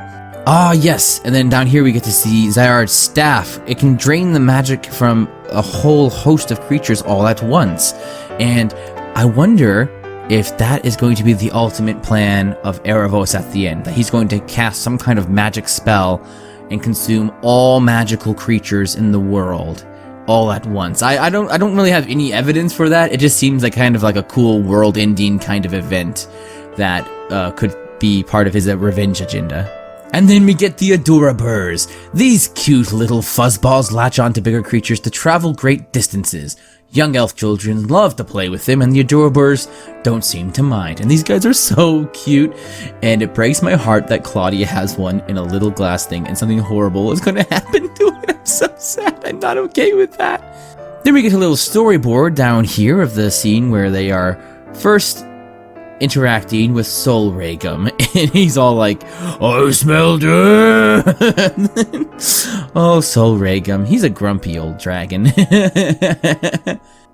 A: Yes, and then down here we get to see Zyard's staff. It can drain the magic from a whole host of creatures all at once. And I wonder if that is going to be the ultimate plan of Erebos at the end. That he's going to cast some kind of magic spell and consume all magical creatures in the world all at once. I don't really have any evidence for that. It just seems like kind of like a cool world-ending kind of event that could be part of his revenge agenda. And then we get the Adoraburs. These cute little fuzzballs latch onto bigger creatures to travel great distances. Young elf children love to play with them, and the Adoraburs don't seem to mind. And these guys are so cute, and it breaks my heart that Claudia has one in a little glass thing, and something horrible is going to happen to it. I'm so sad. I'm not okay with that. Then we get a little storyboard down here of the scene where they are first interacting with 𝐀𝐧𝐝, and he's all like, I smell death. Oh, 𝐀𝐧𝐝, he's a grumpy old dragon.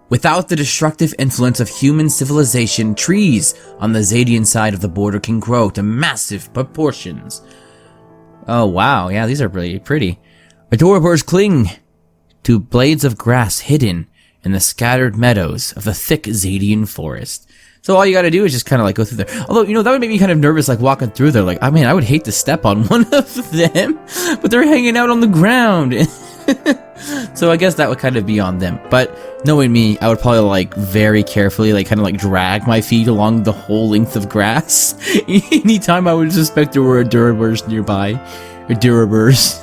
A: Without the destructive influence of human civilization, trees on the Xadian side of the border can grow to massive proportions. Oh wow, yeah, these are really pretty. Adoraburs cling to blades of grass hidden in the scattered meadows of the thick 𝐀𝐧𝐝 forest. So all you gotta do is just kind of like go through there. Although, you know, that would make me kind of nervous, like walking through there. Like, I mean, I would hate to step on one of them, but they're hanging out on the ground. So I guess that would kind of be on them. But knowing me, I would probably like very carefully, like kind of like drag my feet along the whole length of grass. Anytime I would suspect there were a Duraburs nearby. Or Duraburs.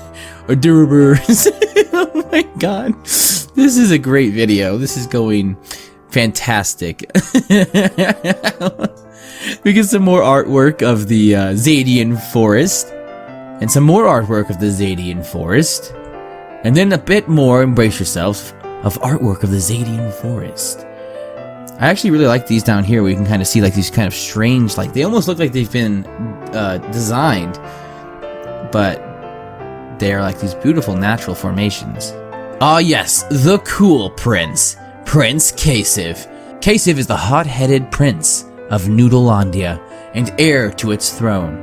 A: Or Duraburs. Oh my god. This is a great video. This is going fantastic. We get some more artwork of the 𝐀𝐧𝐝 forest. And some more artwork of the 𝐀𝐧𝐝 forest. And then a bit more, embrace yourself, of artwork of the 𝐀𝐧𝐝 forest. I actually really like these down here where you can kind of see like these kind of strange, like they almost look like they've been designed, but they're like these beautiful natural formations. Ah yes, the cool prince, Prince 𝐀𝐧𝐝. 𝐀𝐧𝐝 is the hot-headed prince of Noodlelandia and heir to its throne.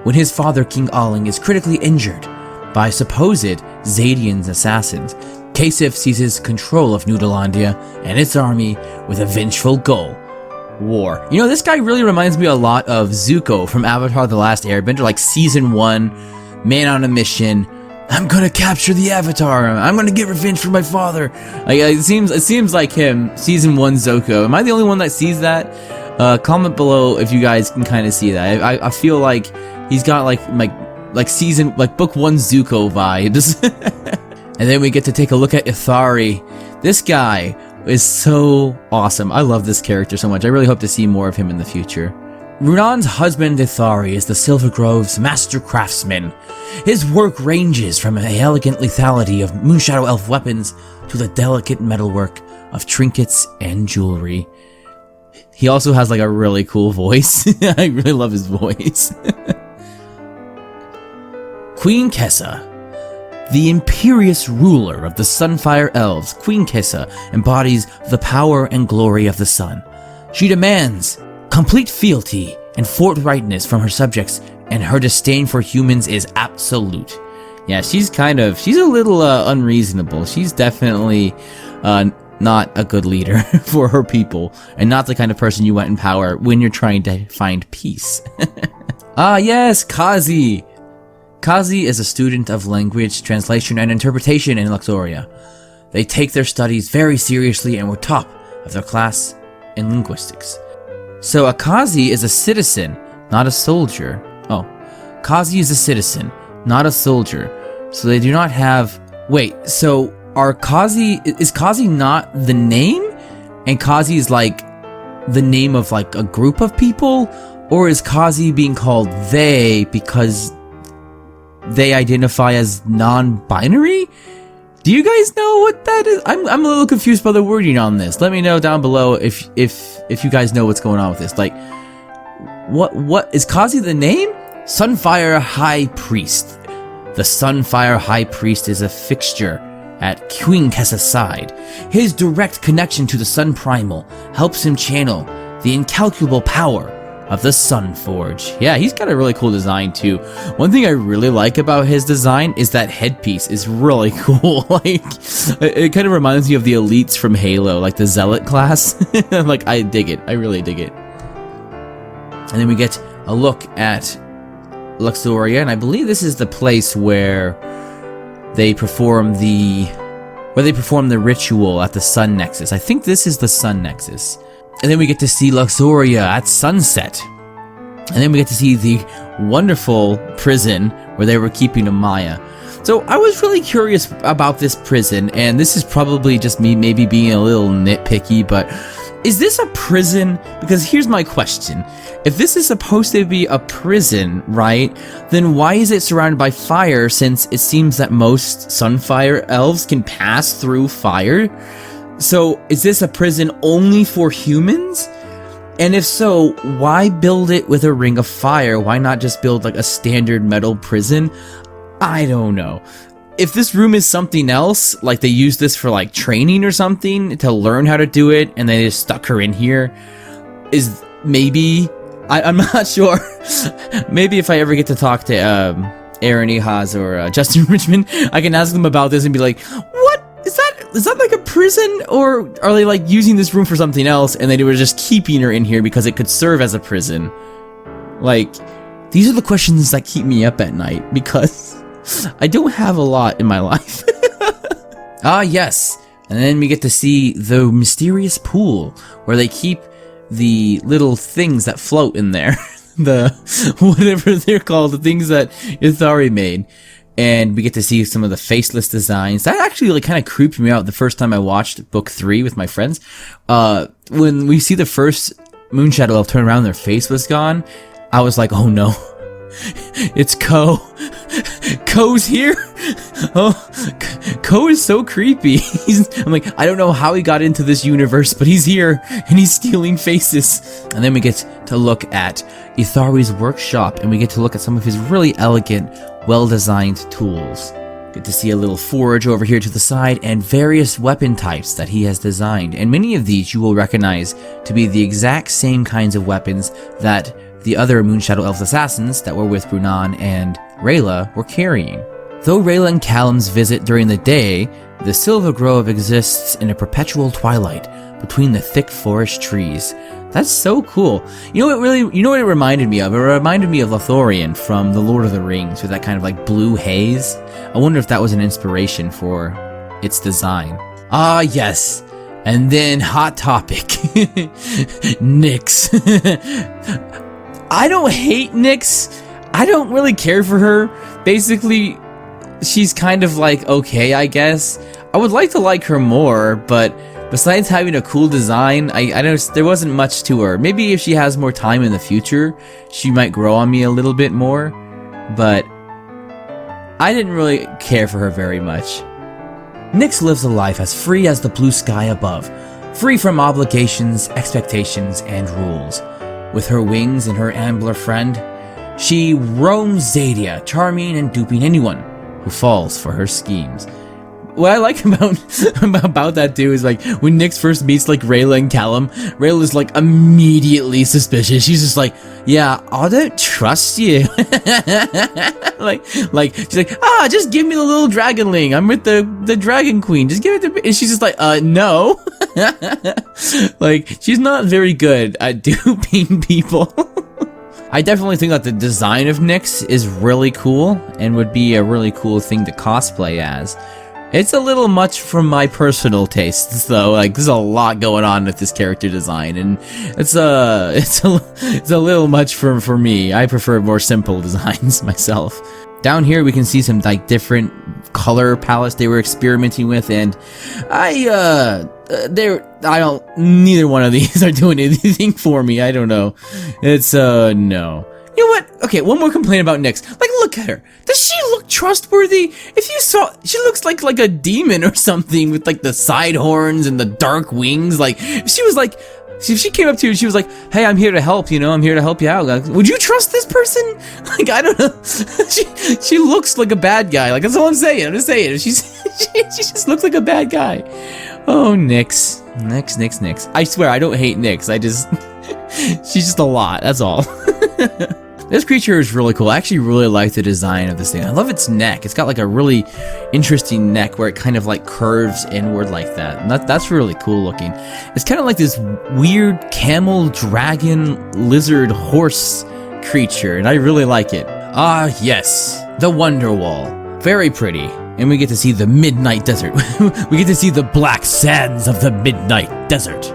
A: When his father King 𝐅𝐴𝐤𝐿 is critically injured by supposed 𝐀𝐧𝐝 assassins, 𝐀𝐧𝐝 seizes control of Noodlelandia and its army with a vengeful goal: war. You know, this guy really reminds me a lot of Zuko from Avatar: The Last Airbender, like Season 1, man on a mission. I'm gonna capture the Avatar. I'm gonna get revenge for my father. Like, it seems like him, Season 1 Zuko. Am I the only one that sees that? Comment below if you guys can kind of see that. I feel like he's got like book 1 Zuko vibes. And then we get to take a look at 𝐻𝐼. This guy is so awesome. I love this character so much. I really hope to see more of him in the future. Runan's husband 𝐻𝐼 is the Silver Grove's master craftsman. His work ranges from the elegant lethality of Moonshadow Elf weapons to the delicate metalwork of trinkets and jewelry. He also has like a really cool voice. I really love his voice. Queen 𝐀𝐧𝐝. The imperious ruler of the Sunfire Elves, Queen 𝐀𝐧𝐝 embodies the power and glory of the sun. She demands complete fealty and forthrightness from her subjects, and her disdain for humans is absolute. Yeah, she's a little unreasonable. She's definitely not a good leader for her people, and not the kind of person you want in power when you're trying to find peace. Ah yes, 𝐀𝐧𝐝. 𝐀𝐧𝐝 is a student of language, translation, and interpretation in Luxoria. They take their studies very seriously and were top of their class in linguistics. So a 𝐀𝐧𝐝 is a citizen, not a soldier. Oh, 𝐀𝐧𝐝 is a citizen, not a soldier. So they do not have... Wait, so is 𝐀𝐧𝐝 not the name? And 𝐀𝐧𝐝 is like the name of like a group of people? Or is 𝐀𝐧𝐝 being called they because they identify as non-binary? Do you guys know what that is? I'm a little confused by the wording on this. Let me know down below if you guys know what's going on with this. Like, what is 𝐀𝐧𝐝 the name? Sunfire High Priest. The Sunfire High Priest is a fixture at Queen 𝐀𝐧𝐝's side. His direct connection to the Sun Primal helps him channel the incalculable power of the Sun Forge. Yeah, he's got a really cool design too. One thing I really like about his design is that headpiece is really cool. Like, it kind of reminds me of the elites from Halo, like the Zealot class. Like, I dig it. I really dig it. And then we get a look at Luxoria, and I believe this is the place where they perform the ritual at the Sun Nexus. I think this is the Sun Nexus. And then we get to see Luxoria at sunset. And then we get to see the wonderful prison where they were keeping Amaya. So I was really curious about this prison, and this is probably just me maybe being a little nitpicky, but is this a prison? Because here's my question. If this is supposed to be a prison, right, then why is it surrounded by fire, since it seems that most Sunfire Elves can pass through fire? So is this a prison only for humans? And if so, why build it with a ring of fire? Why not just build like a standard metal prison? I don't know. If this room is something else, like they use this for like training or something to learn how to do it, and they just stuck her in here, is maybe, I'm not sure. Maybe if I ever get to talk to Aaron Ehas or Justin Richmond, I can ask them about this and be like, what? Is that is that like a prison, or are they like using this room for something else and they were just keeping her in here because it could serve as a prison? Like, these are the questions that keep me up at night because I don't have a lot in my life. Ah, yes. And then we get to see the mysterious pool where they keep the little things that float in there. The whatever they're called, the things that 𝐀𝐧𝐝 made. And we get to see some of the faceless designs. That actually like kind of creeped me out the first time I watched book 3 with my friends. When we see the first Moonshadow Elf turn around and their face was gone, I was like, oh no. It's 𝐀𝐽. 𝐀𝐽's here? Oh, 𝐀𝐽 is so creepy. I'm like, I don't know how he got into this universe, but he's here, and he's stealing faces. And then we get to look at 𝐀𝐧𝐝's workshop, and we get to look at some of his really elegant, well-designed tools. Get to see a little forge over here to the side, and various weapon types that he has designed. And many of these you will recognize to be the exact same kinds of weapons that the other Moonshadow Elves assassins that were with Brunan and Rayla were carrying. Though Rayla and Callum's visit during the day, the Silver Grove exists in a perpetual twilight between the thick forest trees. That's so cool. You know what it reminded me of? It reminded me of Lothlorien from The Lord of the Rings with that kind of like blue haze. I wonder if that was an inspiration for its design. Ah, yes. And then hot topic. Nyx. I don't hate Nyx. I don't really care for her. Basically, she's kind of like okay, I guess. I would like to like her more, but besides having a cool design, I don't. There wasn't much to her. Maybe if she has more time in the future, she might grow on me a little bit more. But I didn't really care for her very much. Nyx lives a life as free as the blue sky above, free from obligations, expectations, and rules. With her wings and her ambler friend, she roams Xadia, charming and duping anyone who falls for her schemes. What I like about that too is like when Nyx first meets like Rayla and Callum, Rayla's like immediately suspicious. She's just like, yeah, I don't trust you. like she's like, just give me the little dragonling. I'm with the dragon queen. Just give it to me. And she's just like, no. Like she's not very good at duping people. I definitely think that the design of Nyx is really cool and would be a really cool thing to cosplay as. It's a little much for my personal tastes, though. Like, there's a lot going on with this character design, and it's a little much for me. I prefer more simple designs myself. Down here, we can see some like different color palettes they were experimenting with, and neither one of these are doing anything for me. I don't know. It's no. You know what? Okay, one more complaint about Nyx. Like, look at her. Does she look trustworthy? If you saw, she looks like a demon or something with like the side horns and the dark wings. Like, if she was like, if she came up to you and she was like, "Hey, I'm here to help. You know, I'm here to help you out." Like, would you trust this person? Like, I don't know. she looks like a bad guy. Like, that's all I'm saying. I'm just saying. She just looks like a bad guy. Oh, Nyx. I swear, I don't hate Nyx. She's just a lot. That's all. This creature is really cool. I actually really like the design of this thing. I love its neck. It's got like a really interesting neck where it kind of like curves inward like that. And that's really cool looking. It's kind of like this weird camel, dragon, lizard, horse creature, and I really like it. Ah, yes, the Wonderwall. Very pretty. And we get to see the Midnight Desert. We get to see the black sands of the Midnight Desert.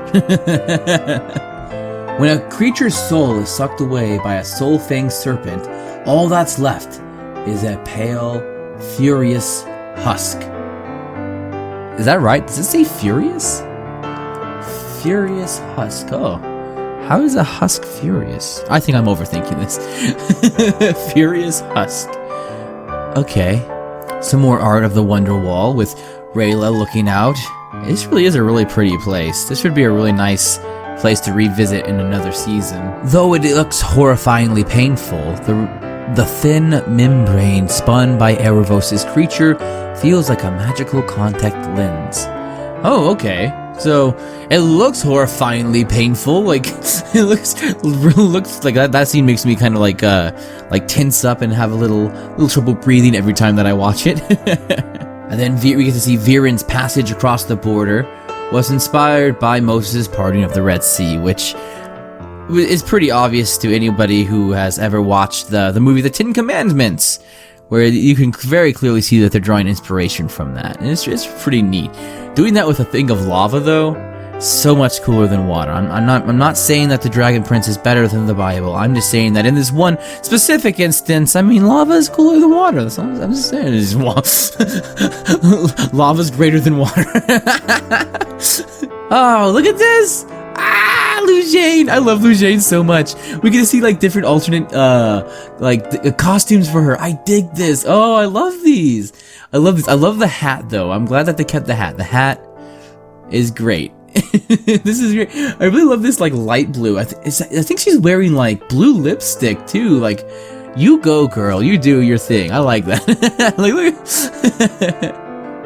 A: When a creature's soul is sucked away by a soul-fanged serpent, all that's left is a pale, furious husk. Is that right? Does it say furious? Furious husk. Oh. How is a husk furious? I think I'm overthinking this. Furious husk. Okay. Some more art of the Wonderwall with Rayla looking out. This really is a really pretty place. This would be a really nice place to revisit in another season. Though it looks horrifyingly painful, the thin membrane spun by Erebos' creature feels like a magical contact lens. Oh, okay. So it looks horrifyingly painful. Like it looks like that scene makes me kind of like tense up and have a little trouble breathing every time that I watch it. And then we get to see Viren's passage across the border was inspired by Moses' parting of the Red Sea, which is pretty obvious to anybody who has ever watched the movie The Ten Commandments, where you can very clearly see that they're drawing inspiration from that. And it's pretty neat. Doing that with a thing of lava, though, so much cooler than water. I'm not saying that the Dragon Prince is better than the Bible. I'm just saying that in this one specific instance, I mean, lava is cooler than water. That's all I'm just saying. Lava's greater than water. Oh, look at this! Ah, Lujane! I love Lujane so much. We get to see like different alternate costumes for her. I dig this. Oh, I love these. I love this. I love the hat though. I'm glad that they kept the hat. The hat is great. This is great. I really love this like light blue. I think she's wearing like blue lipstick too. Like, you go, girl. You do your thing. I like that. Like, look.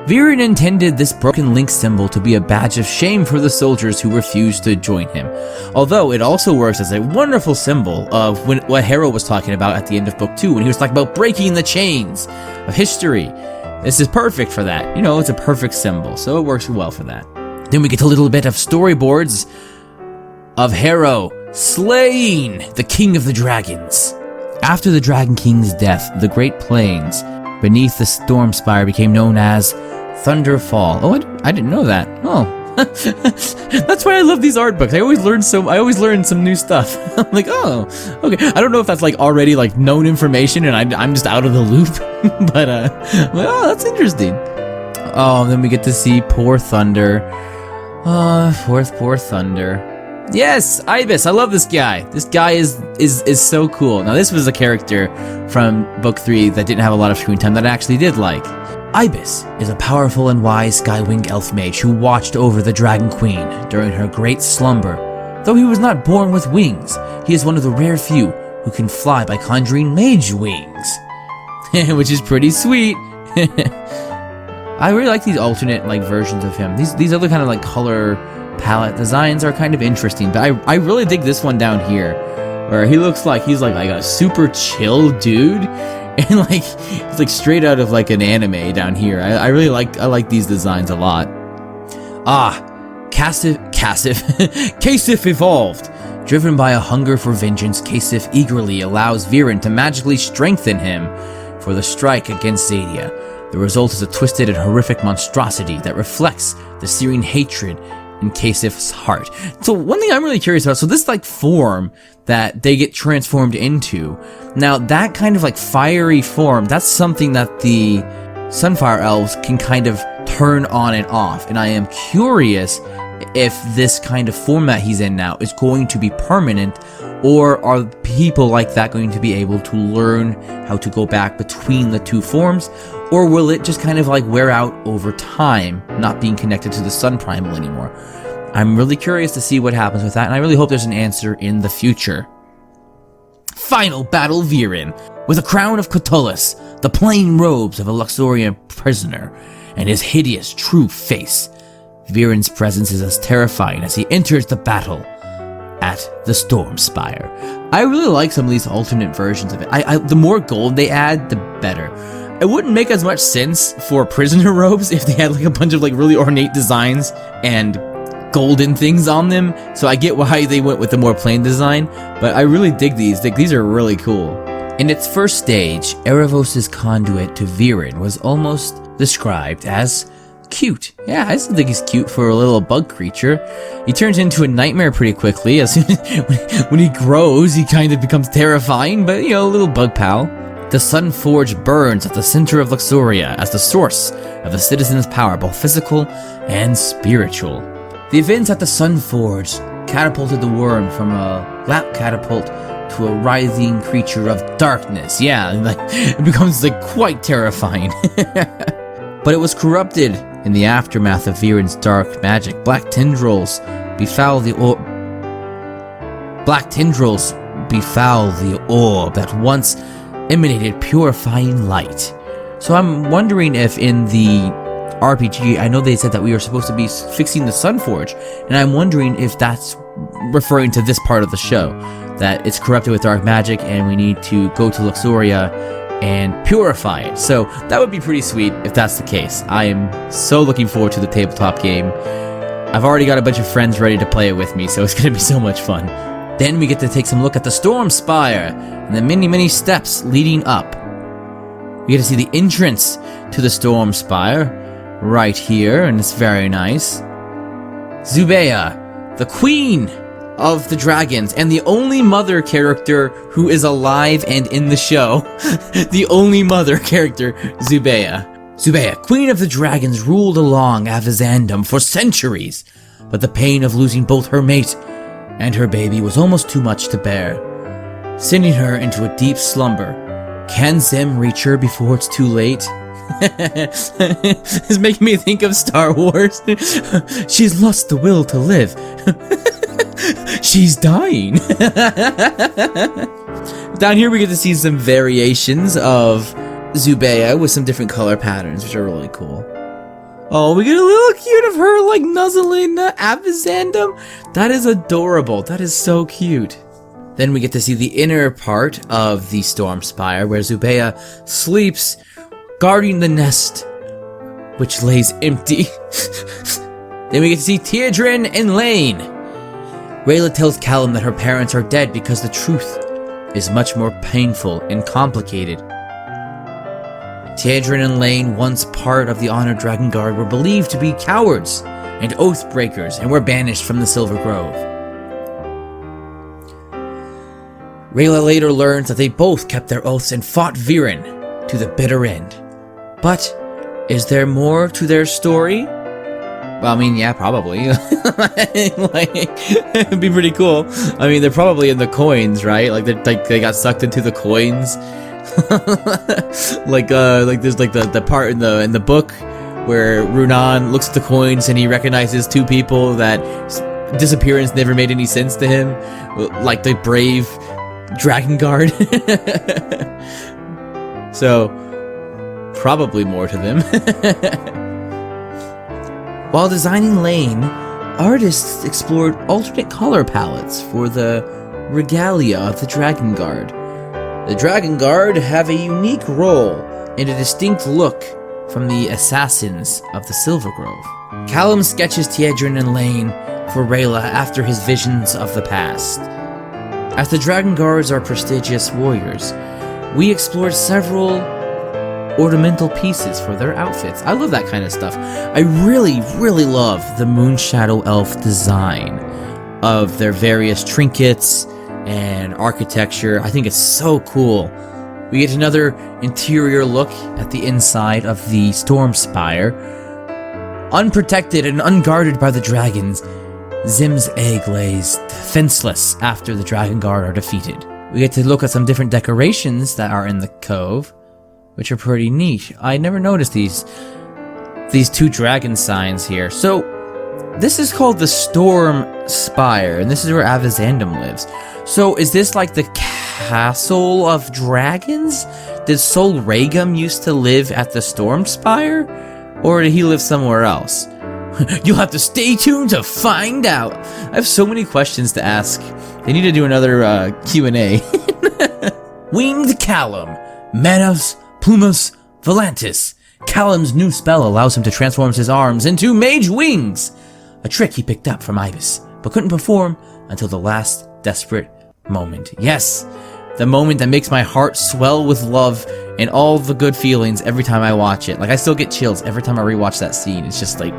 A: Viren intended this broken link symbol to be a badge of shame for the soldiers who refused to join him. Although it also works as a wonderful symbol of what Harrow was talking about at the end of book 2 when he was talking about breaking the chains of history. This is perfect for that. You know, it's a perfect symbol, so it works well for that. Then we get a little bit of storyboards of Harrow slaying the King of the Dragons. After the Dragon King's death, the Great Plains beneath the Storm Spire became known as Thunderfall. Oh, I didn't know that. Oh, that's why I love these art books. I always learn some new stuff. I'm like, oh, okay. I don't know if that's like already like known information and I'm just out of the loop. But well, that's interesting. Oh, then we get to see poor Thunder. Poor Thunder. Yes, Ibis. I love this guy. This guy is so cool. Now, this was a character from book 3 that didn't have a lot of screen time that I actually did like. Ibis is a powerful and wise Skywing elf mage who watched over the Dragon Queen during her great slumber. Though he was not born with wings, he is one of the rare few who can fly by conjuring mage wings. Which is pretty sweet. I really like these alternate like versions of him. These other kind of like color palette designs are kind of interesting, but I really dig this one down here, where he looks like he's like a super chill dude, and like he's like straight out of like an anime down here. I like these designs a lot. 𝐀𝐧𝐝 evolved. Driven by a hunger for vengeance, 𝐀𝐧𝐝 eagerly allows Viren to magically strengthen him for the strike against 𝐾𝐧𝐝. The result is a twisted and horrific monstrosity that reflects the searing hatred in 𝐀𝐧𝐝's heart. So one thing I'm really curious about, so this like form that they get transformed into, now that kind of like fiery form, that's something that the Sunfire Elves can kind of turn on and off, and I am curious if this kind of format he's in now is going to be permanent, or are people like that going to be able to learn how to go back between the two forms, or will it just kind of like wear out over time, not being connected to the Sun Primal anymore? I'm really curious to see what happens with that, and I really hope there's an answer in the future. Final battle Viren. With a crown of Catullus, the plain robes of a Luxorian prisoner, and his hideous true face, Viren's presence is as terrifying as he enters the battle at the Storm Spire. I really like some of these alternate versions of it. The more gold they add, the better. It wouldn't make as much sense for prisoner robes if they had like a bunch of like really ornate designs and golden things on them, so I get why they went with the more plain design, but I really dig these. These are really cool. In its first stage, Erebos' conduit to Viren was almost described as cute. Yeah, I still think he's cute for a little bug creature. He turns into a nightmare pretty quickly. As soon as when he grows, he kind of becomes terrifying, but you know, a little bug pal. The Sun Forge burns at the center of Luxoria as the source of the citizens' power, both physical and spiritual. The events at the Sun Forge catapulted the worm from a lap catapult to a writhing creature of darkness. Yeah, like, it becomes like quite terrifying. But it was corrupted in the aftermath of Viren's dark magic. Black tendrils befoul the orb that once emanated purifying light. So I'm wondering if in the RPG, I know they said that we were supposed to be fixing the Sun Forge, and I'm wondering if that's referring to this part of the show, that it's corrupted with dark magic and we need to go to Luxoria and purify it. So that would be pretty sweet if that's the case. I am so looking forward to the tabletop game. I've already got a bunch of friends ready to play it with me, so it's going to be so much fun. Then we get to take some look at the Storm Spire and the many steps leading up. We get to see the entrance to the Storm Spire right here, and it's very nice. 𝐀𝐧𝐝, the queen of the dragons, and the only mother character who is alive and in the show. The only mother character, 𝐀𝐧𝐝. 𝐀𝐧𝐝, queen of the dragons, ruled along 𝐓𝐼𝐴𝐼𝐴𝐼 for centuries, but the pain of losing both her mate and her baby was almost too much to bear, sending her into a deep slumber. Can Zim reach her before it's too late? It's making me think of Star Wars. She's lost the will to live. She's dying. Down here we get to see some variations of 𝐀𝐧𝐝 with some different color patterns, which are really cool. Oh, we get a little cute of her like nuzzling 𝐓𝐼𝐴𝐼𝐴. That is adorable. That is so cute. Then we get to see the inner part of the Storm Spire where 𝐀𝐽 sleeps, guarding the nest, which lays empty. Then we get to see Théodrin and Lane. Rayla tells Callum that her parents are dead because the truth is much more painful and complicated. Théodrin and Lane, once part of the Honored Dragon Guard, were believed to be cowards and oath breakers and were banished from the Silver Grove. Rayla later learns that they both kept their oaths and fought Viren to the bitter end. But is there more to their story? Well, I mean, yeah, probably. Like, it'd be pretty cool. I mean, they're probably in the coins, right? Like they got sucked into the coins. like there's like the part in the book where Runan looks at the coins and he recognizes two people that disappearance never made any sense to him, like the brave Dragon Guard. So probably more to them. While designing Lane, artists explored alternate color palettes for the regalia of the Dragon Guard. The Dragon Guard have a unique role and a distinct look from the assassins of the Silver Grove. Callum sketches Théodrin and Lane for Rayla after his visions of the past. As the Dragon Guards are prestigious warriors, we explored several ornamental pieces for their outfits. I love that kind of stuff. I really love the Moonshadow Elf design of their various trinkets and architecture. I think it's so cool. We get another interior look at the inside of the Storm Spire. Unprotected and unguarded by the dragons, Zim's egg lays defenseless after the Dragon Guard are defeated. We get to look at some different decorations that are in the cove, which are pretty neat. I never noticed these two dragon signs here. So this is called the Storm Spire, and this is where 𝐓𝐼𝐴𝐼𝐴 lives. So is this like the castle of dragons? Did Sol Regum used to live at the Storm Spire? Or did he live somewhere else? You'll have to stay tuned to find out. I have so many questions to ask. They need to do another Q&A. Winged Callum. Manos, Plumas, Volantis. Callum's new spell allows him to transform his arms into mage wings. A trick he picked up from Ibis, but couldn't perform until the last desperate moment. Yes, the moment that makes my heart swell with love and all the good feelings every time I watch it. Like, I still get chills every time I rewatch that scene. It's just like,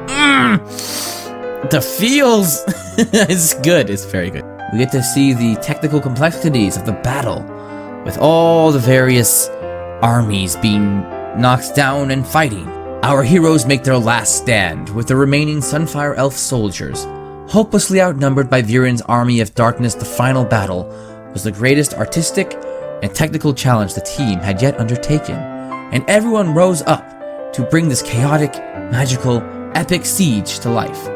A: the feels. It's good. It's very good. We get to see the technical complexities of the battle, with all the various armies being knocked down and fighting. Our heroes make their last stand with the remaining Sunfire Elf soldiers. Hopelessly outnumbered by Viren's army of darkness, the final battle was the greatest artistic and technical challenge the team had yet undertaken, and everyone rose up to bring this chaotic, magical, epic siege to life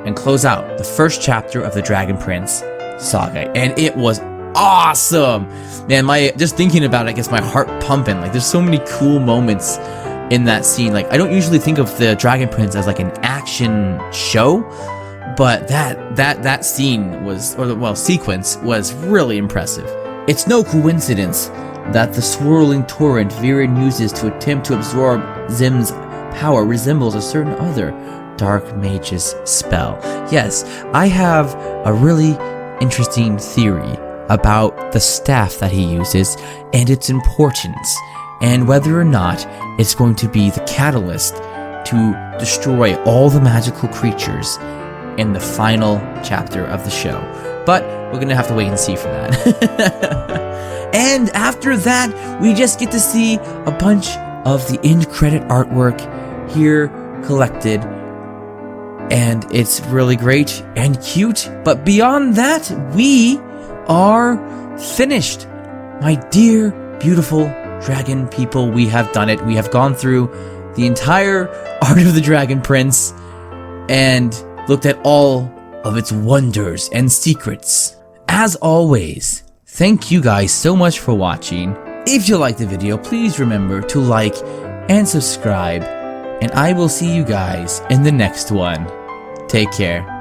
A: and close out the first chapter of the Dragon Prince saga. And it was awesome! Man, just thinking about it gets my heart pumping. Like, there's so many cool moments in that scene. Like, I don't usually think of the Dragon Prince as like an action show, but that scene was, sequence was really impressive. It's no coincidence
B: that the swirling torrent Viren uses to attempt to absorb 𝐀𝐧𝐝's power resembles a certain other dark mage's spell. Yes, I have a really interesting theory about the staff that he uses and its importance, and whether or not it's going to be the catalyst to destroy all the magical creatures in the final chapter of the show. But we're gonna have to wait and see for that. And after that, we just get to see a bunch of the end credit artwork here collected, and it's really great and cute. But beyond that, we are finished. My dear, beautiful dragon people, we have done it. We have gone through the entire Art of the Dragon Prince and looked at all of its wonders and secrets. As always, thank you guys so much for watching. If you liked the video, please remember to like and subscribe, and I will see you guys in the next one. Take care.